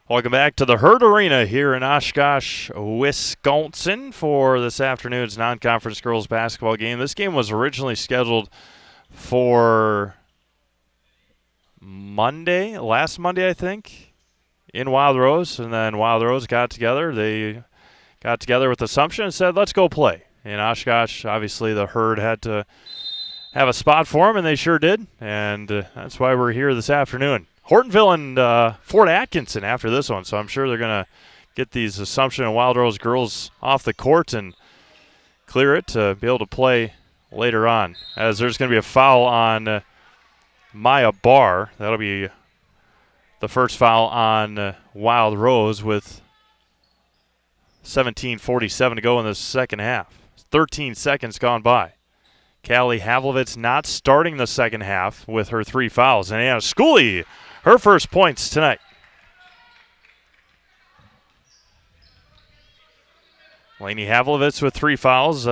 Welcome back to the Herd Arena here in Oshkosh, Wisconsin for this afternoon's non-conference girls basketball game. This game was originally scheduled for last Monday, I think, in Wild Rose. And then Wild Rose got together. They got together with Assumption and said, let's go play. In Oshkosh, obviously the Herd had to have a spot for them, and they sure did. And that's why we're here this afternoon. Hortonville and Fort Atkinson after this one, so I'm sure they're going to get these Assumption and Wild Rose girls off the court and clear it to be able to play later on. As there's going to be a foul on Maya Barr. That'll be the first foul on Wild Rose with 17:47 to go in the second half. 13 seconds gone by. Callie Havlovitz not starting the second half with her 3 fouls. And Anna Schooley, her first points tonight. Laney Havlovitz with 3 fouls.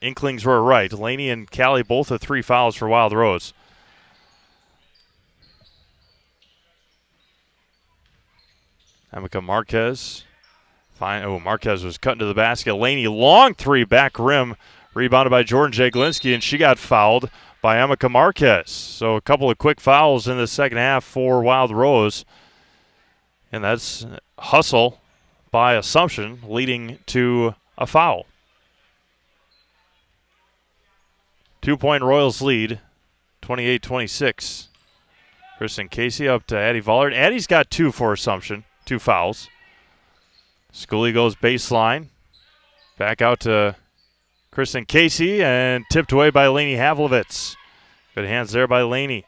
Inklings were right. Laney and Callie both with 3 fouls for Wild Rose. Amica Marquez. Fine. Oh, Marquez was cut into the basket. Laney, long 3 back rim. Rebounded by Jordan Jaglinski, and she got fouled by Amica Marquez. So a couple of quick fouls in the second half for Wild Rose. And that's hustle by Assumption leading to a foul. 2-point Royals lead, 28-26. Kristen Casey up to Addie Vollard. Addie's got 2 for Assumption, 2 fouls. Schooley goes baseline. Back out to Kristen Casey and tipped away by Laney Havlovitz. Good hands there by Laney.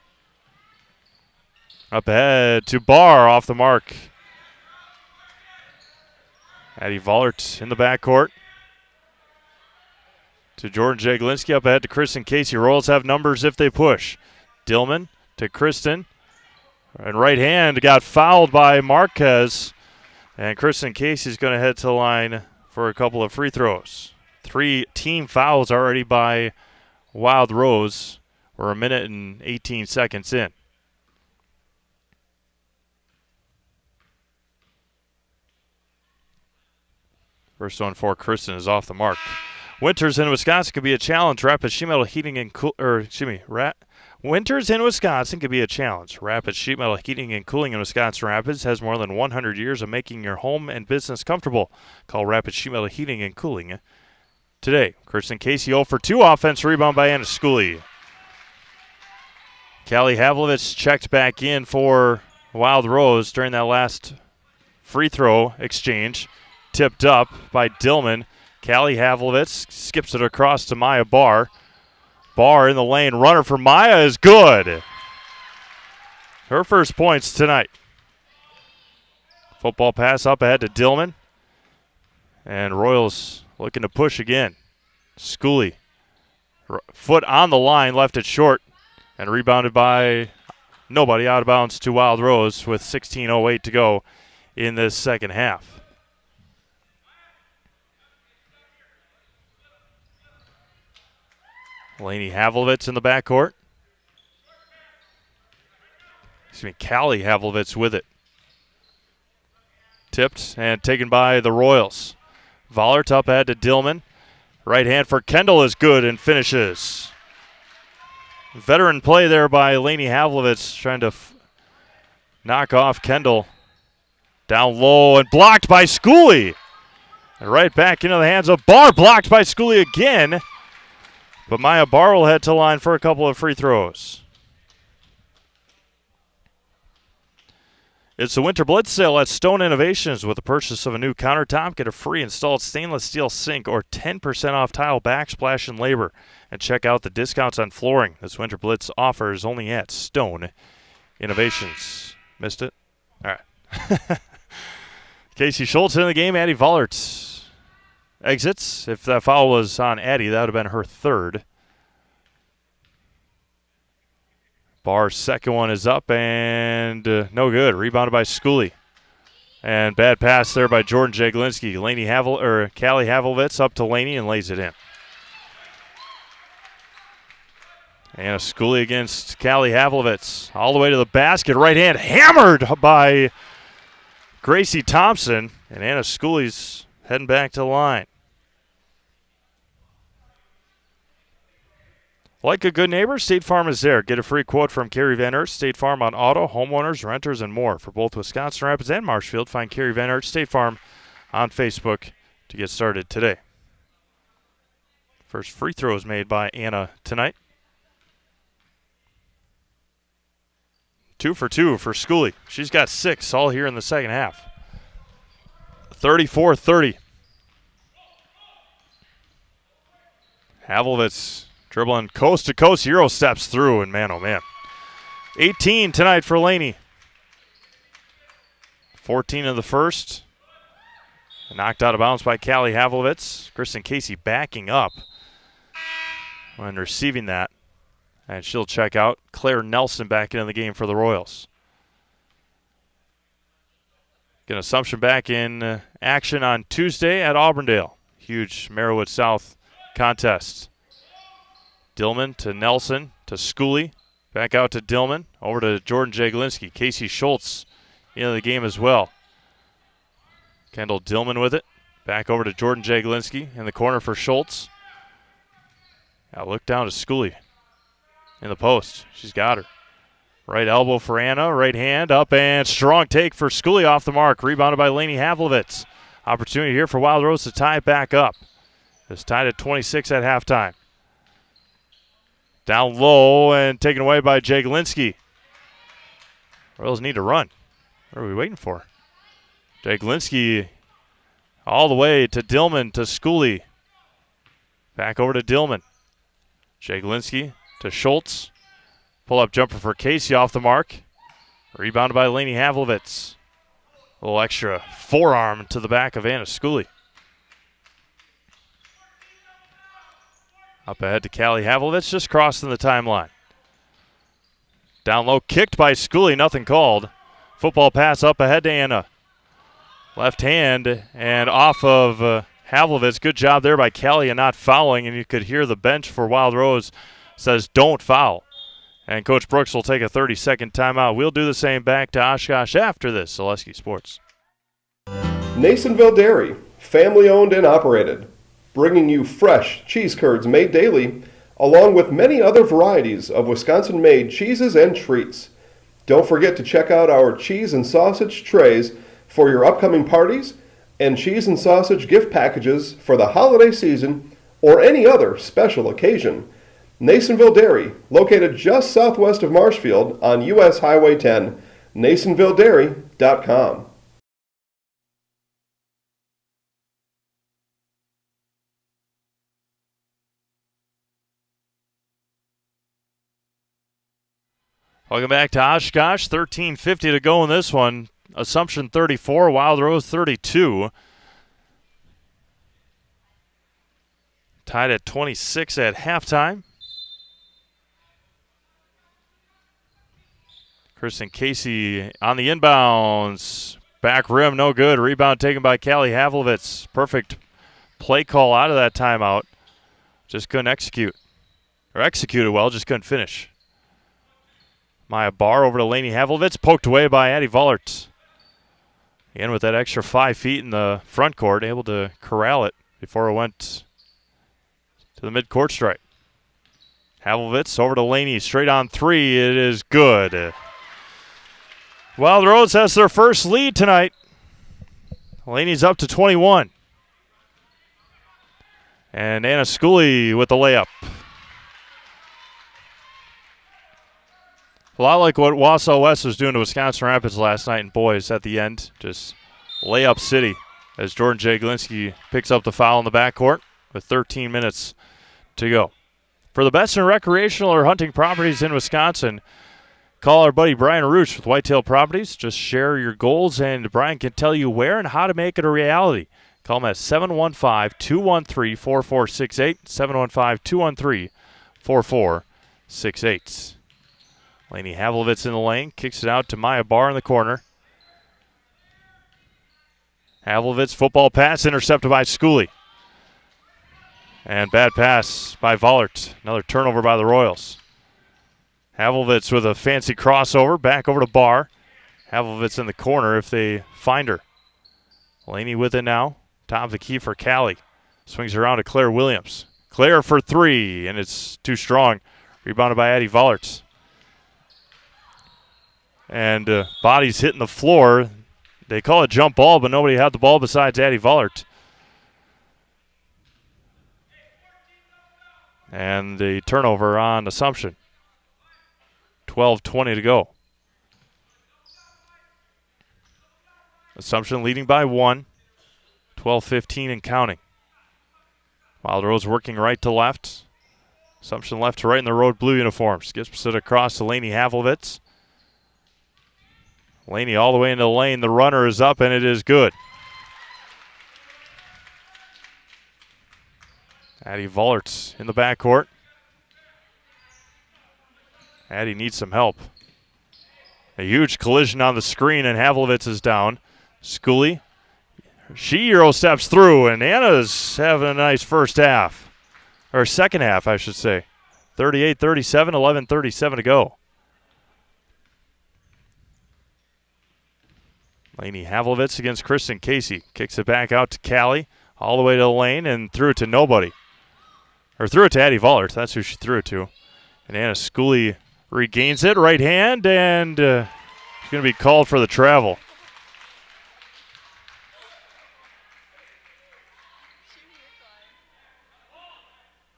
Up ahead to Barr off the mark. Addie Vollert in the backcourt. To Jordan Jaglinski, up ahead to Kristen Casey. Royals have numbers if they push. Dillman to Kristen. And right hand got fouled by Marquez. And Kristen Casey's going to head to the line for a couple of free throws. 3 team fouls already by Wild Rose. We're 1 minute and 18 seconds in. First one for Kristen is off the mark. Winters in Wisconsin could be a challenge. Rapid Sheet Metal Heating and Winters in Wisconsin could be a challenge. Rapid Sheet Metal Heating and Cooling in Wisconsin Rapids has more than 100 years of making your home and business comfortable. Call Rapid Sheet Metal Heating and Cooling today. Kristen Casey 0 for 2. Offense rebound by Anna Schooley. Callie Havlovitz checked back in for Wild Rose during that last free throw exchange. Tipped up by Dillman. Callie Havlovitz skips it across to Maya Barr. Barr in the lane. Runner for Maya is good. Her first points tonight. Football pass up ahead to Dillman. And Royals looking to push again. Schooley. Foot on the line, left it short. And rebounded by nobody, out of bounds to Wild Rose with 16:08 to go in this second half. Laney Havlovitz in the backcourt. Callie Havlovitz with it. Tipped and taken by the Royals. Vollert up ahead to Dillman. Right hand for Kendall is good and finishes. Veteran play there by Laney Havlovitz trying to knock off Kendall. Down low and blocked by Schooley. And right back into the hands of Barr. Blocked by Schooley again. But Maya Barr will head to line for a couple of free throws. It's the Winter Blitz sale at Stone Innovations. With the purchase of a new countertop, get a free installed stainless steel sink or 10% off tile backsplash and labor. And check out the discounts on flooring. This Winter Blitz offer is only at Stone Innovations. Missed it? All right. Casey Schultz in the game. Addie Vollert exits. If that foul was on Addie, that would have been her third. Barr's second one is up and no good. Rebounded by Schooley. And bad pass there by Jordan Jaglinski. Callie Havelvitz up to Laney and lays it in. And a Schooley against Callie Havlovitz. All the way to the basket. Right hand hammered by Gracie Thompson. And Anna Schooley's heading back to the line. Like a good neighbor, State Farm is there. Get a free quote from Kerry Van Aert, State Farm on auto, homeowners, renters, and more. For both Wisconsin Rapids and Marshfield, find Kerry Van Aert, State Farm on Facebook to get started today. First free throw is made by Anna tonight. 2 for 2 for Schooley. She's got 6 all here in the second half. 34-30. Havlovitz dribbling coast to coast, Euro steps through, and man, oh man. 18 tonight for Laney. 14 in the first. Knocked out of bounds by Callie Havlovitz. Kristen Casey backing up when receiving that. And she'll check out. Claire Nelson back into the game for the Royals. Get Assumption back in action on Tuesday at Auburndale. Huge Merriwood South contest. Dillman to Nelson to Schooley. Back out to Dillman. Over to Jordan Jaglinski. Casey Schultz into the game as well. Kendall Dillman with it. Back over to Jordan Jaglinski in the corner for Schultz. Now look down to Schooley in the post. She's got her. Right elbow for Anna. Right hand up and strong take for Schooley off the mark. Rebounded by Laney Havlovitz. Opportunity here for Wild Rose to tie it back up. It's tied at 26 at halftime. Down low and taken away by Jaglinski. Royals need to run. What are we waiting for? Jaglinski all the way to Dillman to Schooley. Back over to Dillman. Jaglinski to Schultz. Pull-up jumper for Casey off the mark. Rebounded by Laney Havlovitz. A little extra forearm to the back of Anna Schooley. Up ahead to Callie Havlovitz, just crossing the timeline. Down low, kicked by Schooley, nothing called. Football pass up ahead to Anna. Left hand and off of Havlovitz. Good job there by Callie and not fouling, and you could hear the bench for Wild Rose says don't foul. And Coach Brooks will take a 30-second timeout. We'll do the same back to Oshkosh after this. Zaleski Sports. Nasonville Dairy, family owned and operated, bringing you fresh cheese curds made daily, along with many other varieties of Wisconsin-made cheeses and treats. Don't forget to check out our cheese and sausage trays for your upcoming parties and cheese and sausage gift packages for the holiday season or any other special occasion. Nasonville Dairy, located just southwest of Marshfield on U.S. Highway 10, NasonvilleDairy.com. Welcome back to Oshkosh. 13:50 to go in this one. Assumption 34, Wild Rose 32. Tied at 26 at halftime. Kristen Casey on the inbounds. Back rim, no good. Rebound taken by Callie Havlovitz. Perfect play call out of that timeout. Just couldn't execute. Or executed well, just couldn't finish. Maya Barr over to Laney Havlovitz. Poked away by Addie Vollert. Again with that extra 5 feet in the front court. Able to corral it before it went to the mid-court stripe. Havlovitz over to Laney. Straight on three. It is good. Wild Rose has their first lead tonight. Laney's up to 21. And Anna Schooley with the layup. A lot like what Wausau West was doing to Wisconsin Rapids last night in boys at the end. Just layup city as Jordan Jaglinski picks up the foul in the backcourt with 13 minutes to go. For the best in recreational or hunting properties in Wisconsin, call our buddy Brian Rooch with Whitetail Properties. Just share your goals, and Brian can tell you where and how to make it a reality. Call him at 715-213-4468, 715-213-4468. Laney Havlovitz in the lane, kicks it out to Maya Barr in the corner. Havlovitz, football pass, intercepted by Schooley. And bad pass by Vollert. Another turnover by the Royals. Havlovitz with a fancy crossover, back over to Barr. Havlovitz in the corner if they find her. Laney with it now. Top of the key for Callie. Swings around to Claire Williams. Claire for three, and it's too strong. Rebounded by Addie Vollert. And bodies hitting the floor. They call it jump ball, but nobody had the ball besides Addie Vollert. And the turnover on Assumption. 12:20 to go. Assumption leading by 1. 12:15 and counting. Wild Rose working right to left. Assumption left to right in the road blue uniforms. Gets it across to Laney Havlovitz. Laney all the way into the lane. The runner is up, and it is good. Addie Vollert in the backcourt. Addie needs some help. A huge collision on the screen, and Havlovitz is down. Schooley, she Euro steps through, and Anna's having a nice first half. Or second half, I should say. 38-37, 11:37 to go. Laney Havlovitz against Kristen Casey. Kicks it back out to Callie, all the way to the lane, and threw it to nobody. Or threw it to Addie Vollert. That's who she threw it to. And Anna Schooley regains it, right hand, and she's going to be called for the travel.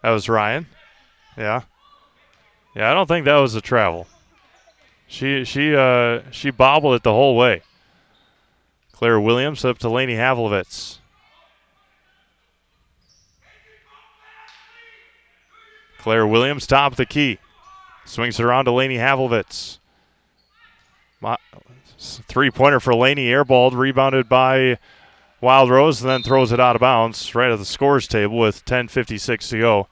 That was Ryan. Yeah. Yeah, I don't think that was a travel. She bobbled it the whole way. Claire Williams up to Laney Havlovitz. Claire Williams, top of the key. Swings it around to Laney Havlovitz. Three-pointer for Laney, airballed, rebounded by Wild Rose, and then throws it out of bounds right at the scores table with 10:56 to go.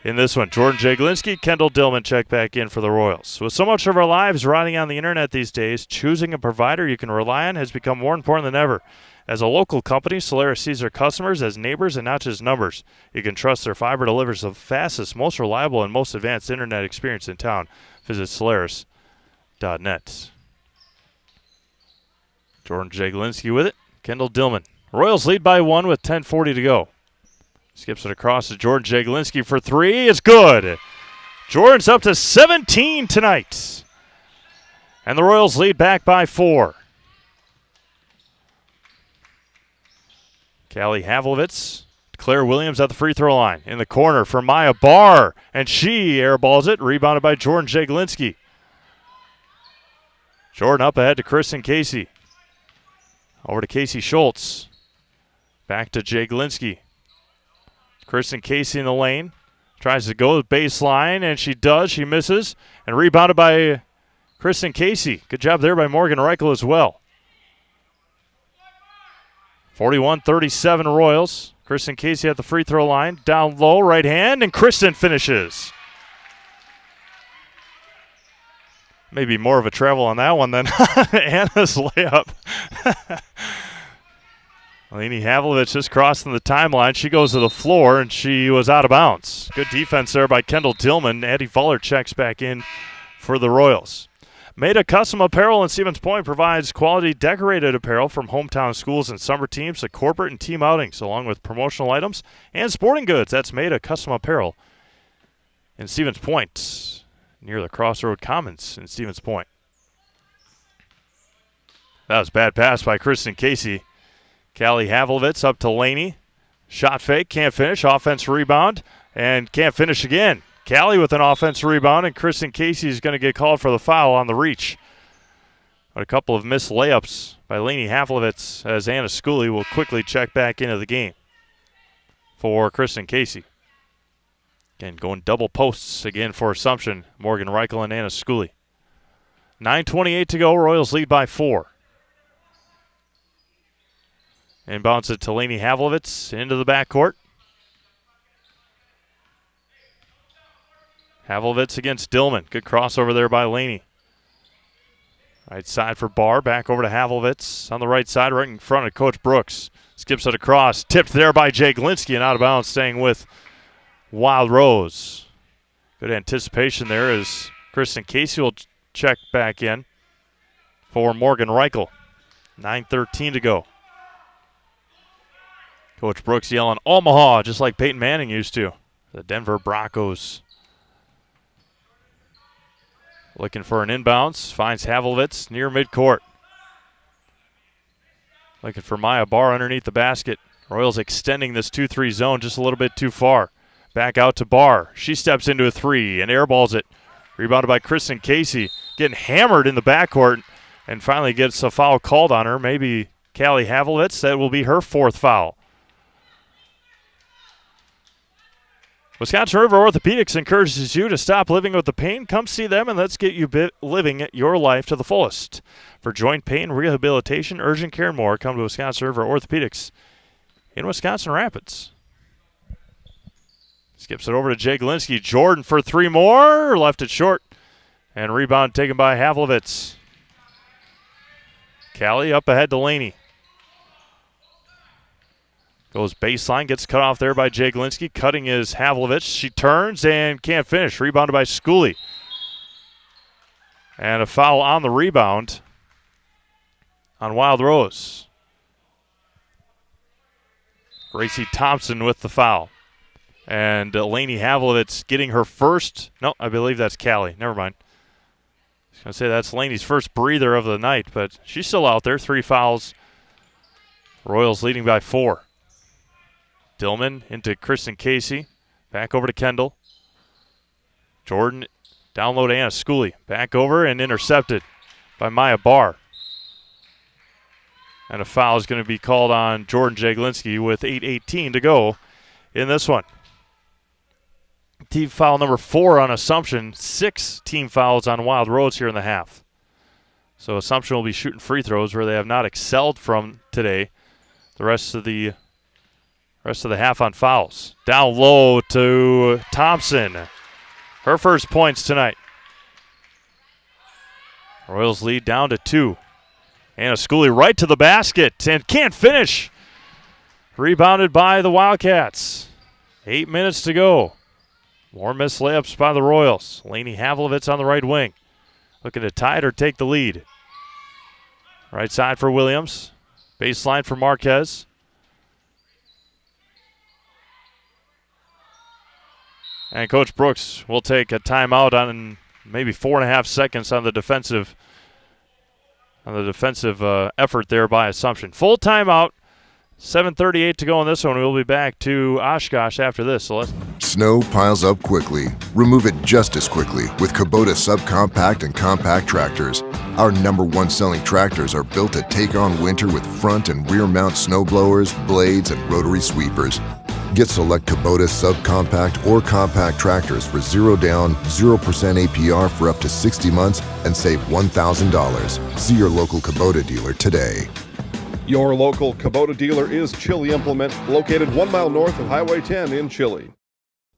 In this one, Jordan Jaglinski, Kendall Dillman check back in for the Royals. With so much of our lives riding on the internet these days, choosing a provider you can rely on has become more important than ever. As a local company, Solaris sees their customers as neighbors and not just numbers. You can trust their fiber delivers the fastest, most reliable, and most advanced internet experience in town. Visit Solaris.net. Jordan Jaglinski with it. Kendall Dillman. Royals lead by 1 with 10:40 to go. Skips it across to Jordan Jaglinski for three. It's good. Jordan's up to 17 tonight. And the Royals lead back by 4. Callie Havlovitz, Claire Williams at the free throw line. In the corner for Maya Barr, and she airballs it, rebounded by Jordan Jaglinski. Jordan up ahead to Kristen Casey. Over to Casey Schultz. Back to Jaglinski. Kristen Casey in the lane. Tries to go to the baseline, and she does. She misses. And rebounded by Kristen Casey. Good job there by Morgan Reichel as well. 41-37 Royals. Kristen Casey at the free throw line. Down low, right hand, and Kristen finishes. Maybe more of a travel on that one than Anna's layup. Laney Havlovitz just crossing the timeline. She goes to the floor, and she was out of bounds. Good defense there by Kendall Dillman. Addie Vollert checks back in for the Royals. Maida Custom Apparel in Stevens Point provides quality decorated apparel from hometown schools and summer teams to corporate and team outings, along with promotional items and sporting goods. That's Maida Custom Apparel in Stevens Point, near the Crossroad Commons in Stevens Point. That was a bad pass by Kristen Casey. Callie Havlovitz up to Laney. Shot fake, can't finish. Offense rebound, and can't finish again. Callie with an offensive rebound, and Kristen Casey is going to get called for the foul on the reach. But a couple of missed layups by Lainey Havlovitz as Anna Schooley will quickly check back into the game for Kristen Casey. Again, going double posts again for Assumption, Morgan Reichel and Anna Schooley. 9:28 to go. Royals lead by 4. Inbounds it to Lainey Havlovitz into the backcourt. Havlovitz against Dillman. Good crossover there by Lainey. Right side for Barr. Back over to Havlovitz on the right side, right in front of Coach Brooks. Skips it across. Tipped there by Jay Glinski and out of bounds, staying with Wild Rose. Good anticipation there as Kristen Casey will check back in for Morgan Reichel. 9:13 to go. Coach Brooks yelling Omaha, just like Peyton Manning used to. The Denver Broncos. Looking for an inbounds. Finds Havlovitz near midcourt. Looking for Maya Barr underneath the basket. Royals extending this 2-3 zone just a little bit too far. Back out to Barr. She steps into a 3 and airballs it. Rebounded by Kristen Casey. Getting hammered in the backcourt and finally gets a foul called on her. Maybe Callie Havlovitz. That will be her 4th foul. Wisconsin River Orthopedics encourages you to stop living with the pain. Come see them and let's get you living your life to the fullest. For joint pain, rehabilitation, urgent care, and more, come to Wisconsin River Orthopedics in Wisconsin Rapids. Skips it over to Jay Glinski. Jordan for 3 more. Left it short. And rebound taken by Havlovitz. Callie up ahead to Laney. Goes baseline, gets cut off there by Jay Glinski. Cutting is Havlovitz. She turns and can't finish. Rebounded by Schooley. And a foul on the rebound on Wild Rose. Gracie Thompson with the foul. And Lainey Havlovitz getting her first. No, I believe that's Callie. Never mind. I was going to say that's Lainey's first breather of the night, but she's still out there. 3 fouls. Royals leading by 4. Dillman into Kristen Casey. Back over to Kendall. Jordan down low to Anna Schooley. Back over and intercepted by Maya Barr. And a foul is going to be called on Jordan Jaglinski with 8:18 to go in this one. Team foul number 4 on Assumption. 6 team fouls on Wild Rose here in the half. So Assumption will be shooting free throws where they have not excelled from today. The rest of the half on fouls. Down low to Thompson. Her first points tonight. Royals lead down to 2. Anna Schooley right to the basket and can't finish. Rebounded by the Wildcats. 8 minutes to go. More missed layups by the Royals. Lainey Havlovitz on the right wing. Looking to tie it or take the lead. Right side for Williams. Baseline for Marquez. And Coach Brooks will take a timeout on maybe 4.5 seconds on the defensive effort there by Assumption. Full timeout. 7:38 to go in this one. We'll be back to Oshkosh after this. So Snow piles up quickly. Remove it just as quickly with Kubota subcompact and compact tractors. Our #1 selling tractors are built to take on winter with front and rear mount snow blowers, blades, and rotary sweepers. Get select Kubota subcompact or compact tractors for 0 down, 0% APR for up to 60 months and save $1,000. See your local Kubota dealer today. Your local Kubota dealer is Chili Implement, located 1 mile north of Highway 10 in Chili.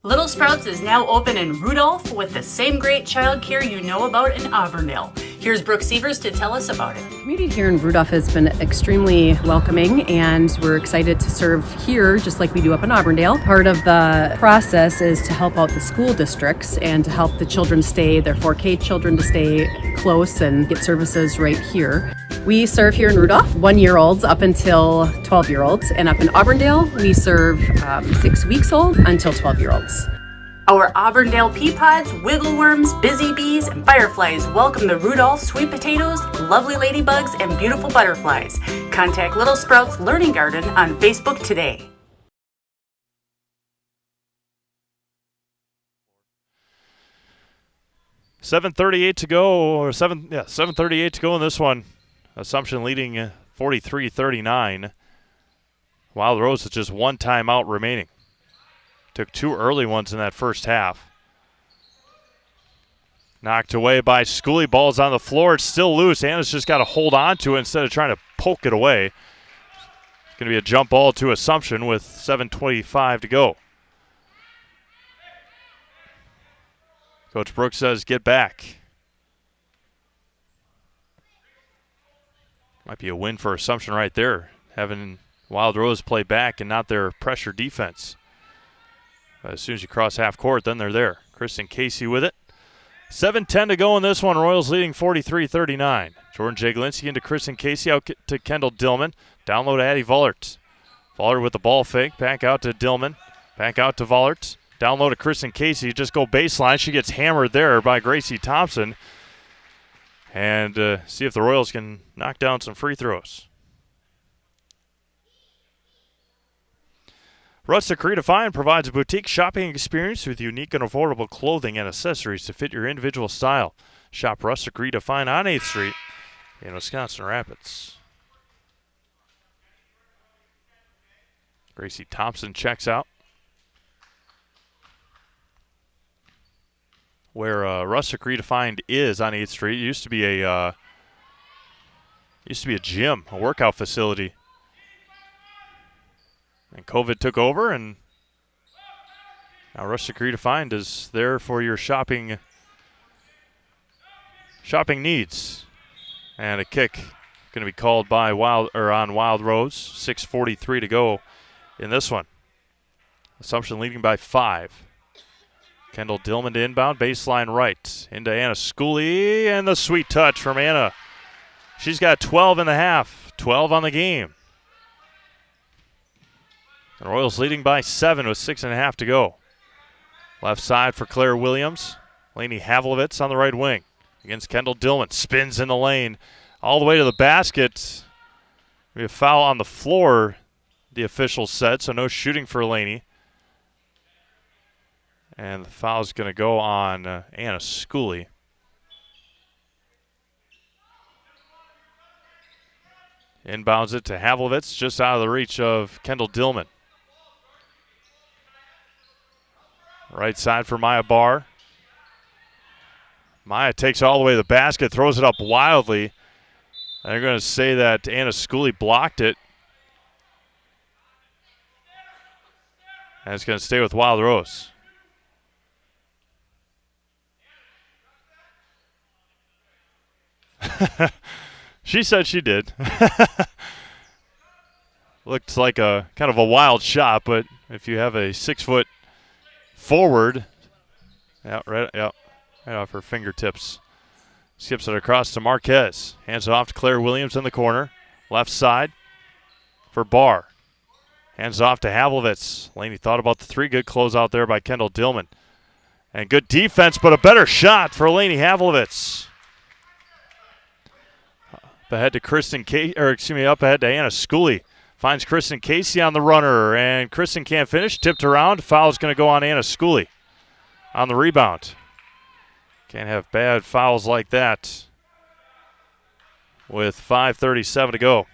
Little Sprouts is now open in Rudolph with the same great childcare you know about in Auburndale. Here's Brooke Sievers to tell us about it. The community here in Rudolph has been extremely welcoming, and we're excited to serve here just like we do up in Auburndale. Part of the process is to help out the school districts and to help the children stay, their 4K children to stay close and get services right here. We serve here in Rudolph 1-year-olds up until 12-year-olds, and up in Auburndale we serve 6 weeks old until 12-year-olds. Our Auburndale pea pods, wiggle worms, busy bees, and fireflies welcome the Rudolph sweet potatoes, lovely ladybugs, and beautiful butterflies. Contact Little Sprouts Learning Garden on Facebook today. 7:38 to go, or 7:38 to go in this one. Assumption leading 43-39. Wild Rose with just one timeout remaining. Took two early ones in that first half. Knocked away by Schooley. Ball's on the floor. It's still loose. Anna's just got to hold on to it instead of trying to poke it away. It's going to be a jump ball to Assumption with 7:25 to go. Coach Brooks says, get back. Might be a win for Assumption right there, having Wild Rose play back and not their pressure defense. But as soon as you cross half court, then they're there. Kristen Casey with it. 7:10 to go in this one. Royals leading 43-39. Jordan Jaglinski into Kristen Casey, out to Kendall Dillman. Down low to Addie Vollert. Vollert with the ball fake. Back out to Dillman. Back out to Vollert. Down low to Kristen Casey. Just go baseline. She gets hammered there by Gracie Thompson. And see if the Royals can knock down some free throws. Rustic Redefine provides a boutique shopping experience with unique and affordable clothing and accessories to fit your individual style. Shop Rustic Redefine on 8th Street in Wisconsin Rapids. Gracie Thompson checks out. Where Rustic Redefined is on 8th Street. It used to be a gym, a workout facility. And COVID took over, and now Rustic Redefined is there for your shopping needs. And a kick going to be called by on Wild Rose. 6:43 to go in this one. Assumption leading by 5. Kendall Dillman to inbound, baseline right. Into Anna Schooley, and the sweet touch from Anna. She's got 12 in the half, 12 on the game. The Royals leading by 7 with 6.5 to go. Left side for Claire Williams. Lainey Havlovitz on the right wing against Kendall Dillman. Spins in the lane all the way to the basket. We have a foul on the floor, the official said, so no shooting for Lainey. And the foul is going to go on Anna Schooley. Inbounds it to Havlovitz, just out of the reach of Kendall Dillman. Right side for Maya Barr. Maya takes all the way to the basket, throws it up wildly. And they're going to say that Anna Schooley blocked it. And it's going to stay with Wild Rose. She said she did. Looks like a kind of a wild shot, but if you have a 6-foot forward, right off her fingertips, skips it across to Marquez. Hands it off to Claire Williams in the corner. Left side for Barr. Hands off to Havlovitz. Laney thought about the 3. Good close out there by Kendall Dillman. And good defense, but a better shot for Laney Havlovitz. Up ahead to Anna Schooley. Finds Kristen Casey on the runner, and Kristen can't finish. Tipped around. Foul's going to go on Anna Schooley on the rebound. Can't have bad fouls like that with 5:37 to go.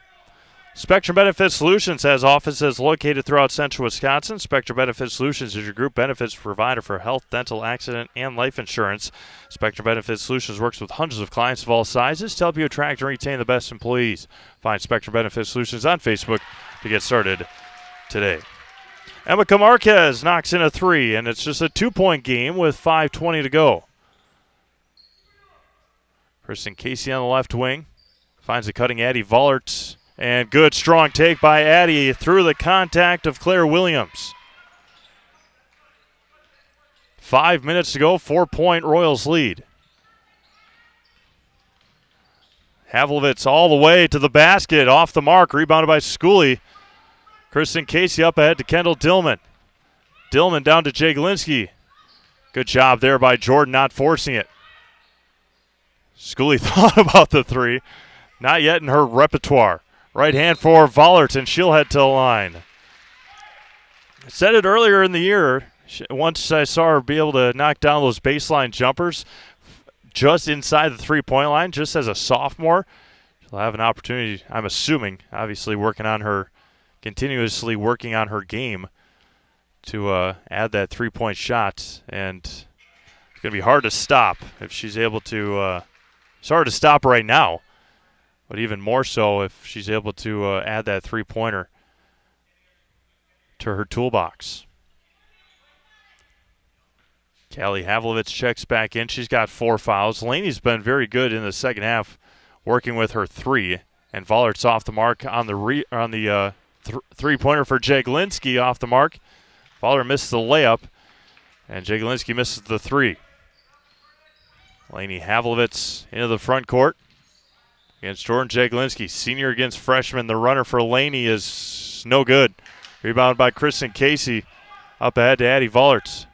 Spectrum Benefit Solutions has offices located throughout central Wisconsin. Spectrum Benefit Solutions is your group benefits provider for health, dental, accident, and life insurance. Spectrum Benefit Solutions works with hundreds of clients of all sizes to help you attract and retain the best employees. Find Spectrum Benefit Solutions on Facebook to get started today. Emma Marquez knocks in a 3, and it's just a 2-point game with 5:20 to go. Kristen Casey on the left wing finds the cutting Addie Vollert. And good strong take by Addie through the contact of Claire Williams. 5 minutes to go, 4-point Royals lead. Havlovitz all the way to the basket, off the mark, rebounded by Schooley. Kristen Casey up ahead to Kendall Dillman. Dillman down to Jaglinski. Good job there by Jordan, not forcing it. Schooley thought about the 3. Not yet in her repertoire. Right hand for Vollert, and she'll head to the line. I said it earlier in the year. Once I saw her be able to knock down those baseline jumpers, just inside the three-point line, just as a sophomore. She'll have an opportunity, I'm assuming, obviously continuously working on her game to add that three-point shot. And it's going to be hard to stop if she's able to. It's hard to stop right now, but even more so if she's able to add that three-pointer to her toolbox. Callie Havlovich checks back in. She's got 4 fouls. Laney's been very good in the second half, working with her 3. And Vollert's off the mark on the three-pointer for Jaglinski, off the mark. Voller misses the layup, and Jaglinski misses the 3. Laney Havlovich into the front court against Jordan Jaglinski, senior against freshman. The runner for Laney is no good. Rebounded by Kristen Casey. Up ahead to Addie Vollert.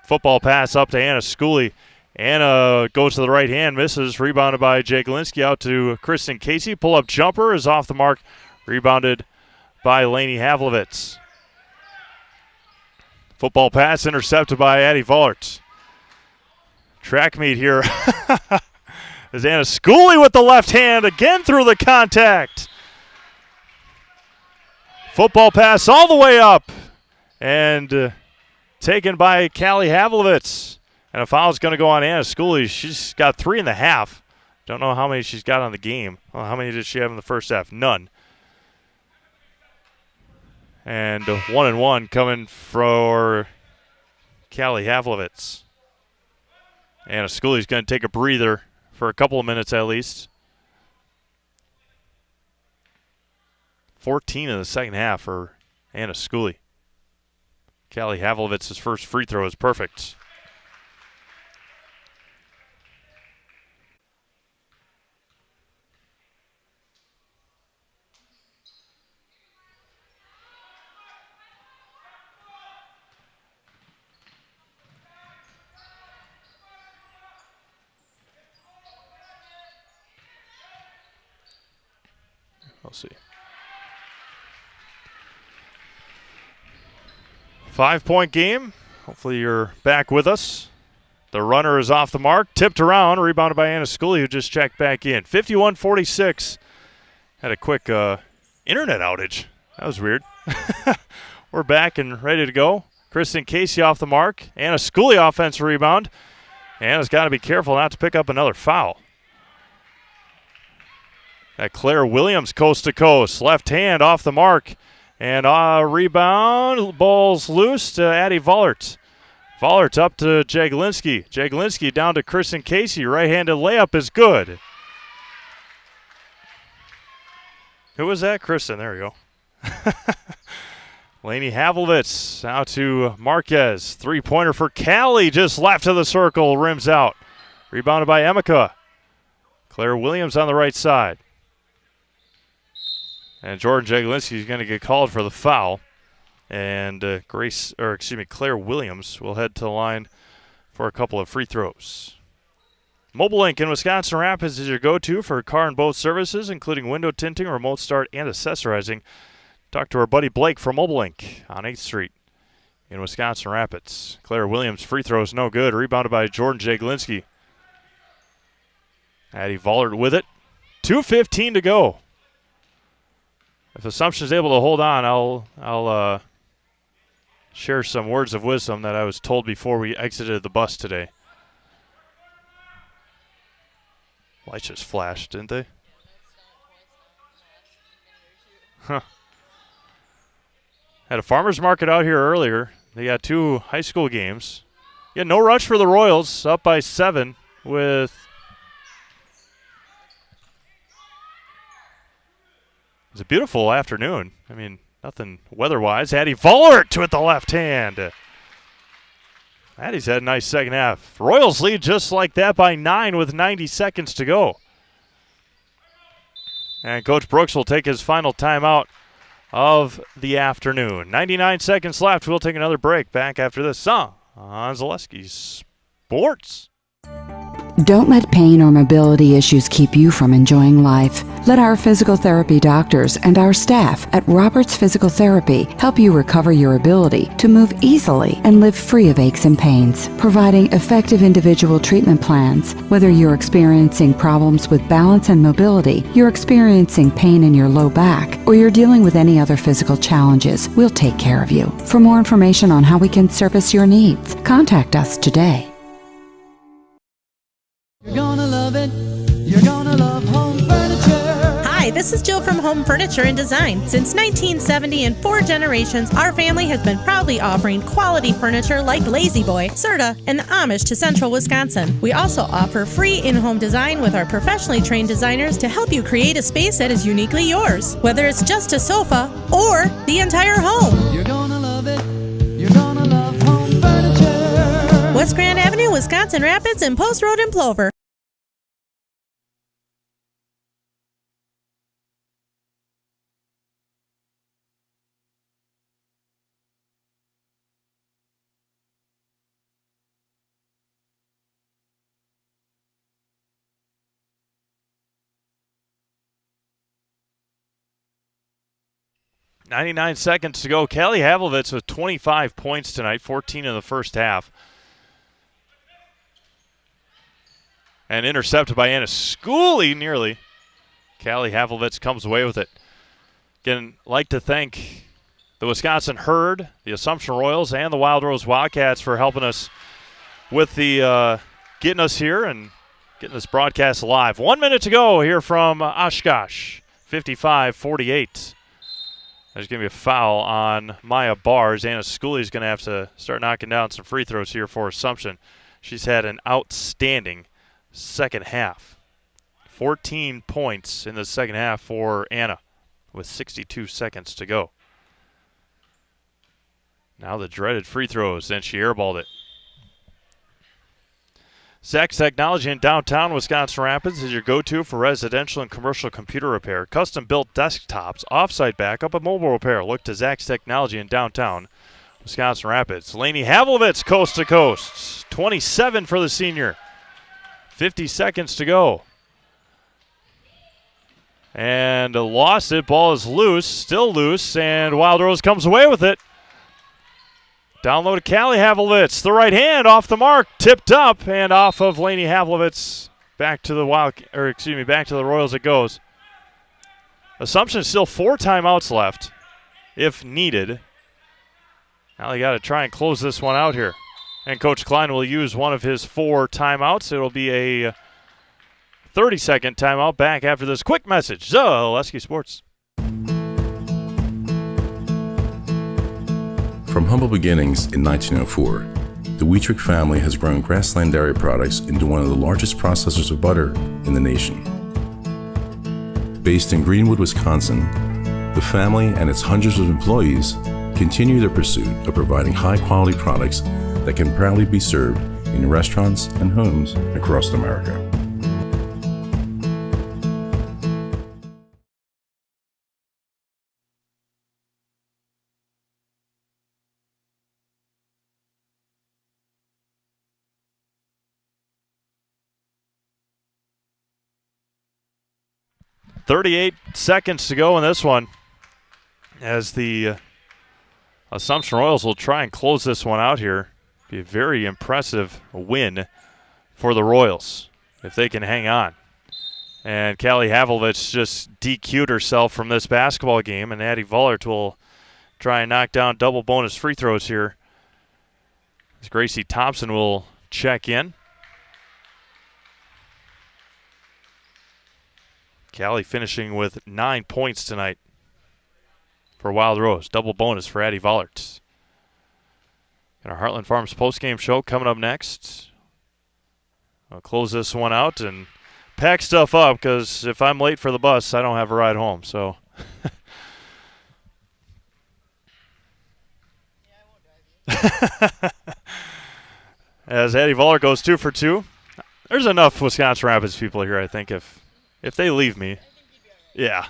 Football pass up to Anna Schooley. Anna goes to the right hand, misses. Rebounded by Jaglinski out to Kristen Casey. Pull-up jumper is off the mark. Rebounded by Laney Havlovich. Football pass intercepted by Addie Vollert. Track meet here. As Anna Schooley with the left hand again through the contact. Football pass all the way up. And taken by Callie Havlovich. And a foul is going to go on Anna Schooley. She's got 3.5. Don't know how many she's got on the game. Well, how many did she have in the first half? None. And 1-1 coming for Callie Havlovich. Anna Schooley's going to take a breather for a couple of minutes at least. 14 in the second half for Anna Schooley. Callie Havlovich's first free throw is perfect. We'll see. 5-point game. Hopefully you're back with us. The runner is off the mark. Tipped around. Rebounded by Anna Schooley, who just checked back in. 51-46. Had a quick internet outage. That was weird. We're back and ready to go. Kristen Casey off the mark. Anna Schooley offensive rebound. Anna's got to be careful not to pick up another foul. That Claire Williams coast to coast. Left hand off the mark. And rebound. Ball's loose to Addie Vollert. Vollert up to Jaglinski. Jaglinski down to Kristen Casey. Right-handed layup is good. Who was that? Kristen. There we go. Laney Havlovich out to Marquez. Three-pointer for Callie. Just left of the circle. Rims out. Rebounded by Emeka. Claire Williams on the right side. And Jordan Jaglinski is going to get called for the foul. And Claire Williams will head to the line for a couple of free throws. Mobile Link in Wisconsin Rapids is your go-to for car and boat services, including window tinting, remote start, and accessorizing. Talk to our buddy Blake from Mobile Link on 8th Street in Wisconsin Rapids. Claire Williams' free throw is no good. Rebounded by Jordan Jaglinski. Addie Vollert with it. 2:15 to go. If Assumption's able to hold on, I'll share some words of wisdom that I was told before we exited the bus today. Lights just flashed, didn't they? Huh. Had a farmer's market out here earlier. They got 2 high school games. Yeah, no rush for the Royals, up by 7 with... It's a beautiful afternoon. I mean, nothing weather-wise. Addie Vollert with the left hand. Addie's had a nice second half. Royals lead just like that by 9 with 90 seconds to go. And Coach Brooks will take his final timeout of the afternoon. 99 seconds left. We'll take another break. Back after this song on Zaleski Sports. Don't let pain or mobility issues keep you from enjoying life. Let our physical therapy doctors and our staff at Roberts Physical Therapy help you recover your ability to move easily and live free of aches and pains, providing effective individual treatment plans. Whether you're experiencing problems with balance and mobility, you're experiencing pain in your low back, or you're dealing with any other physical challenges, we'll take care of you. For more information on how we can service your needs, contact us today. You're gonna love it. You're gonna love home furniture. Hi, this is Jill from Home Furniture and Design. Since 1970 and 4 generations, our family has been proudly offering quality furniture like Lazy Boy, Serta, and the Amish to Central Wisconsin. We also offer free in-home design with our professionally trained designers to help you create a space that is uniquely yours, whether it's just a sofa or the entire home. You're gonna love it. You're gonna love home furniture. West Grand Avenue, Wisconsin Rapids, and Post Road in Plover. .99 seconds to go. Callie Havlovitz with 25 points tonight, 14 in the first half. And intercepted by Anna Schooley nearly. Callie Havlovitz comes away with it. Again, like to thank the Wisconsin Herd, the Assumption Royals, and the Wild Rose Wildcats for helping us with the getting us here and getting this broadcast live. 1 minute to go here from Oshkosh, 55-48. There's going to be a foul on Maya Bars. Anna Schooley's going to have to start knocking down some free throws here for Assumption. She's had an outstanding second half. 14 points in the second half for Anna with 62 seconds to go. Now the dreaded free throws, and she airballed it. Zach's Technology in downtown Wisconsin Rapids is your go-to for residential and commercial computer repair, custom-built desktops, off-site backup, and mobile repair. Look to Zach's Technology in downtown Wisconsin Rapids. Lainey Havlovitz, coast to coast. 27 for the senior. 50 seconds to go. And lost it. Ball is loose, still loose, and Wild Rose comes away with it. Down low to Callie Havlovitz. The right hand off the mark, tipped up, and off of Lainey Havlovitz. Back to the back to the Royals it goes. Assumption still 4 timeouts left, if needed. Now they got to try and close this one out here. And Coach Klein will use one of his 4 timeouts. It'll be a 30-second timeout back after this quick message. Zaleski Sports. From humble beginnings in 1904, the Wheatrick family has grown Grassland Dairy Products into one of the largest processors of butter in the nation. Based in Greenwood, Wisconsin, the family and its hundreds of employees continue their pursuit of providing high-quality products that can proudly be served in restaurants and homes across America. .38 seconds to go in this one as the Assumption Royals will try and close this one out here. Be a very impressive win for the Royals if they can hang on. And Callie Havlovitz just DQ'd herself from this basketball game, and Addie Vollert will try and knock down double bonus free throws here. As Gracie Thompson will check in. Callie finishing with 9 points tonight for Wild Rose. Double bonus for Addie Vollert. And our Heartland Farms postgame show coming up next. I'll close this one out and pack stuff up because if I'm late for the bus, I don't have a ride home. So, as Addie Vollert goes 2 for 2. There's enough Wisconsin Rapids people here, I think, if they leave me. Yeah.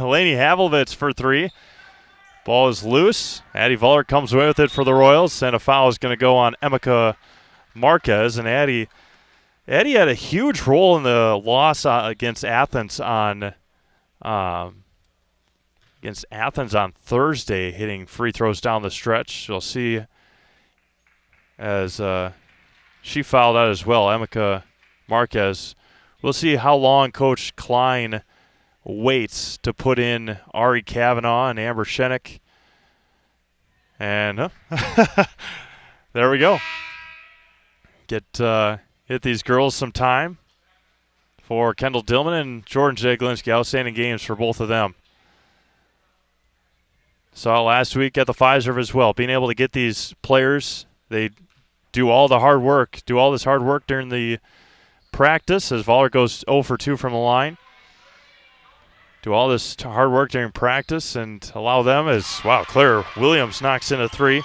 Lainey Havlovitz for 3. Ball is loose. Addie Vollert comes away with it for the Royals, and a foul is going to go on Emeka Marquez, and Addie had a huge role in the loss against Athens on Thursday, hitting free throws down the stretch. You'll see as she fouled out as well, Emeka Marquez. We'll see how long Coach Klein waits to put in Ari Kavanaugh and Amber Shenik. And there we go. Hit these girls some time for Kendall Dillman and Jordan Jaglinski. Outstanding games for both of them. Saw it last week at the Fiserv as well. Being able to get these players, they do all this hard work during the practice as Voller goes 0 for 2 from the line. Do all this hard work during practice and allow them Claire Williams knocks in a 3.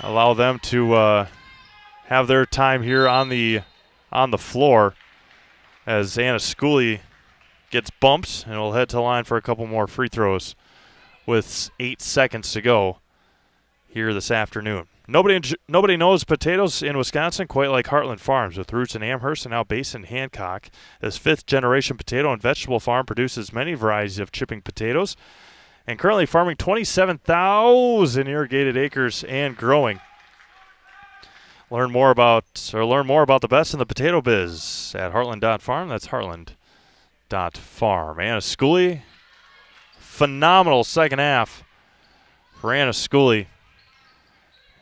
Allow them to have their time here on the floor as Anna Schooley gets bumps and will head to the line for a couple more free throws with 8 seconds to go here this afternoon. Nobody knows potatoes in Wisconsin quite like Heartland Farms, with roots in Amherst and now based in Hancock. This 5th-generation potato and vegetable farm produces many varieties of chipping potatoes and currently farming 27,000 irrigated acres and growing. Learn more about the best in the potato biz at heartland.farm. That's heartland.farm. Anna Schooley, phenomenal second half for Anna Schooley.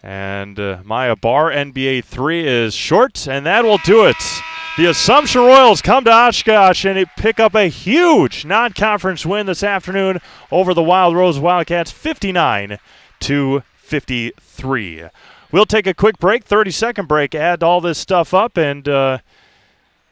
And Maya Barr, NBA 3 is short, and that will do it. The Assumption Royals come to Oshkosh and pick up a huge non-conference win this afternoon over the Wild Rose Wildcats, 59-53. We'll take a quick break, 30-second break, add all this stuff up, and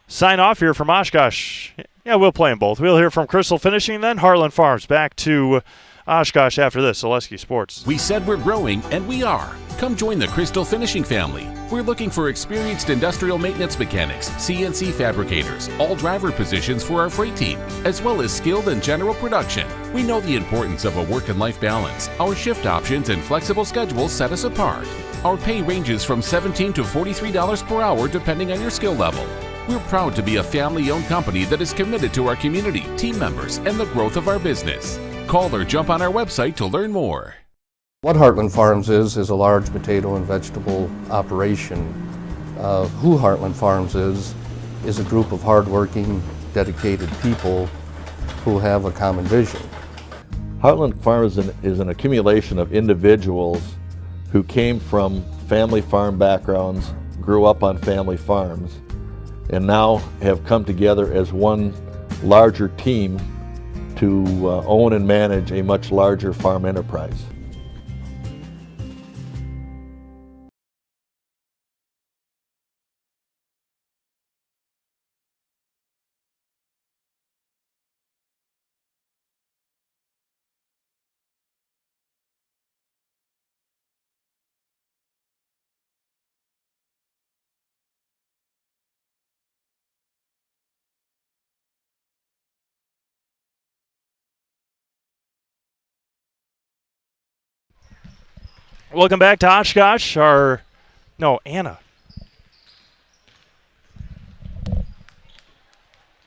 sign off here from Oshkosh. Yeah, we'll play them both. We'll hear from Crystal Finishing, then Heartland Farms. Back to Oshkosh after this. Zaleski Sports. We said we're growing, and we are. Come join the Crystal Finishing family. We're looking for experienced industrial maintenance mechanics, CNC fabricators, all driver positions for our freight team, as well as skilled and general production. We know the importance of a work and life balance. Our shift options and flexible schedules set us apart. Our pay ranges from $17 to $43 per hour depending on your skill level. We're proud to be a family-owned company that is committed to our community, team members, and the growth of our business. Call or jump on our website to learn more. What Heartland Farms is a large potato and vegetable operation. Who Heartland Farms is a group of hardworking, dedicated people who have a common vision. Heartland Farms is an accumulation of individuals who came from family farm backgrounds, grew up on family farms, and now have come together as one larger team to own and manage a much larger farm enterprise. Welcome back to Oshkosh. Anna.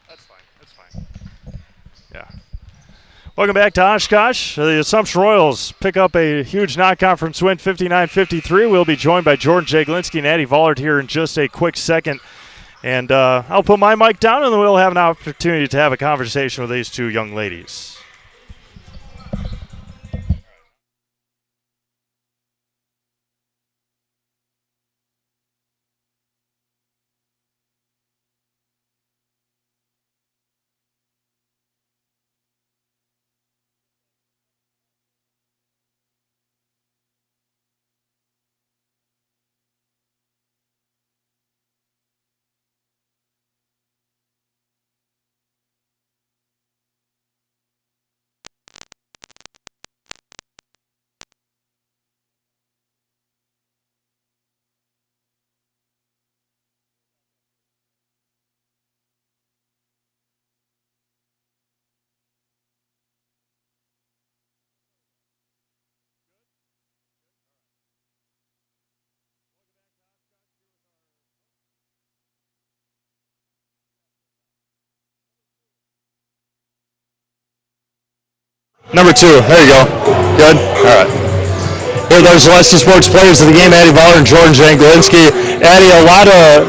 That's fine. Yeah. Welcome back to Oshkosh. The Assumption Royals pick up a huge non-conference win, 59-53. We'll be joined by Jordan Jaglinski and Addie Vollard here in just a quick second. And I'll put my mic down, and then we'll have an opportunity to have a conversation with these two young ladies. Number 2. There you go. Good. All right. Here are those Zaleski Sports players of the game, Addie Bauer and Jordan Janglinski. Addie, a lot of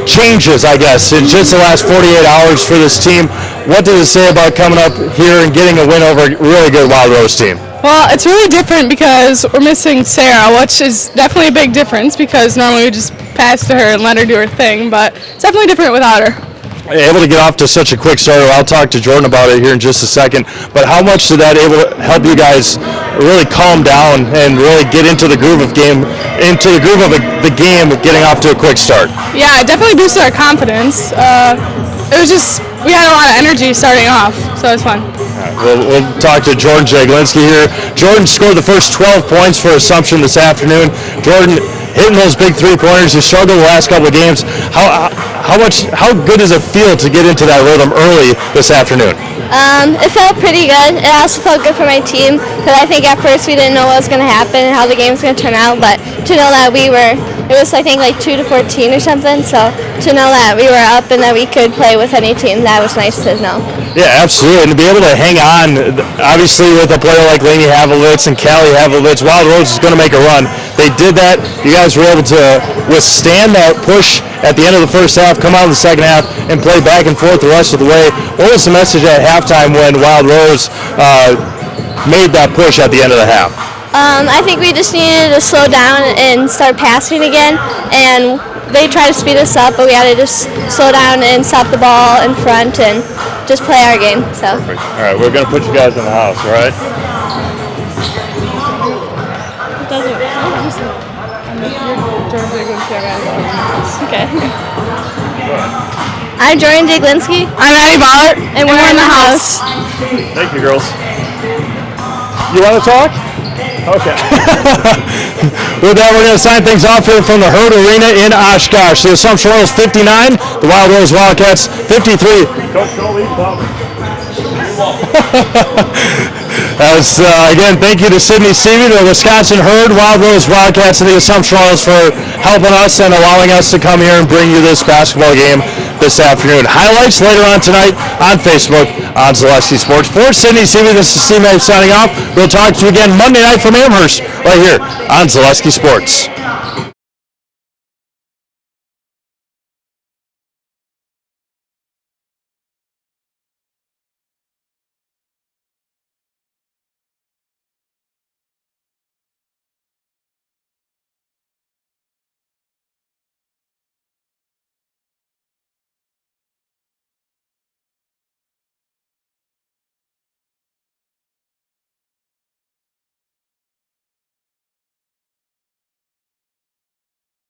changes, I guess, in just the last 48 hours for this team. What does it say about coming up here and getting a win over a really good Wild Rose team? Well, it's really different because we're missing Sarah, which is definitely a big difference because normally we just pass to her and let her do her thing, but it's definitely different without her. Able to get off to such a quick start. I'll talk to Jordan about it here in just a second, but how much did that able to help you guys really calm down and really get into the groove of the game, getting off to a quick start? Yeah, it definitely boosted our confidence. It was just, we had a lot of energy starting off, so it was fun. We'll talk to Jordan Jaglinski here. Jordan scored the first 12 points for Assumption this afternoon. Jordan hitting those big 3-pointers. You struggled the last couple of games. How good does it feel to get into that rhythm early this afternoon? It felt pretty good. It also felt good for my team because I think at first we didn't know what was going to happen and how the game was going to turn out, but to know that it was I think like 2-14 or something, so to know that we were up and that we could play with any team, that was nice to know. Yeah, absolutely, and to be able to hang on, obviously with a player like Lainey Havlitz and Callie Havlitz, Wild Rose is going to make a run. They did that. You guys were able to withstand that push at the end of the first half, come out in the second half, and play back and forth the rest of the way. What was the message at halftime when Wild Rose made that push at the end of the half? I think we just needed to slow down and start passing again, and they tried to speed us up, but we had to just slow down and stop the ball in front and just play our game. So. Perfect. All right, we're going to put you guys in the house, all right? Okay. I'm Jordan Jaglinski. I'm Addie Bauer, and we're in the house. Thank you, girls. You want to talk? Okay. With that, we're going to sign things off here from the Herd Arena in Oshkosh. The Assumption Royals 59, the Wild Rose Wildcats 53. Again, thank you to Sydney Seavey, the Wisconsin Herd, Wild Rose Wildcats, and the Assumption Royals for helping us and allowing us to come here and bring you this basketball game this afternoon. Highlights later on tonight on Facebook on Zaleski Sports. For Sydney Seavey, this is Steve May signing off. We'll talk to you again Monday night from Amherst right here on Zaleski Sports.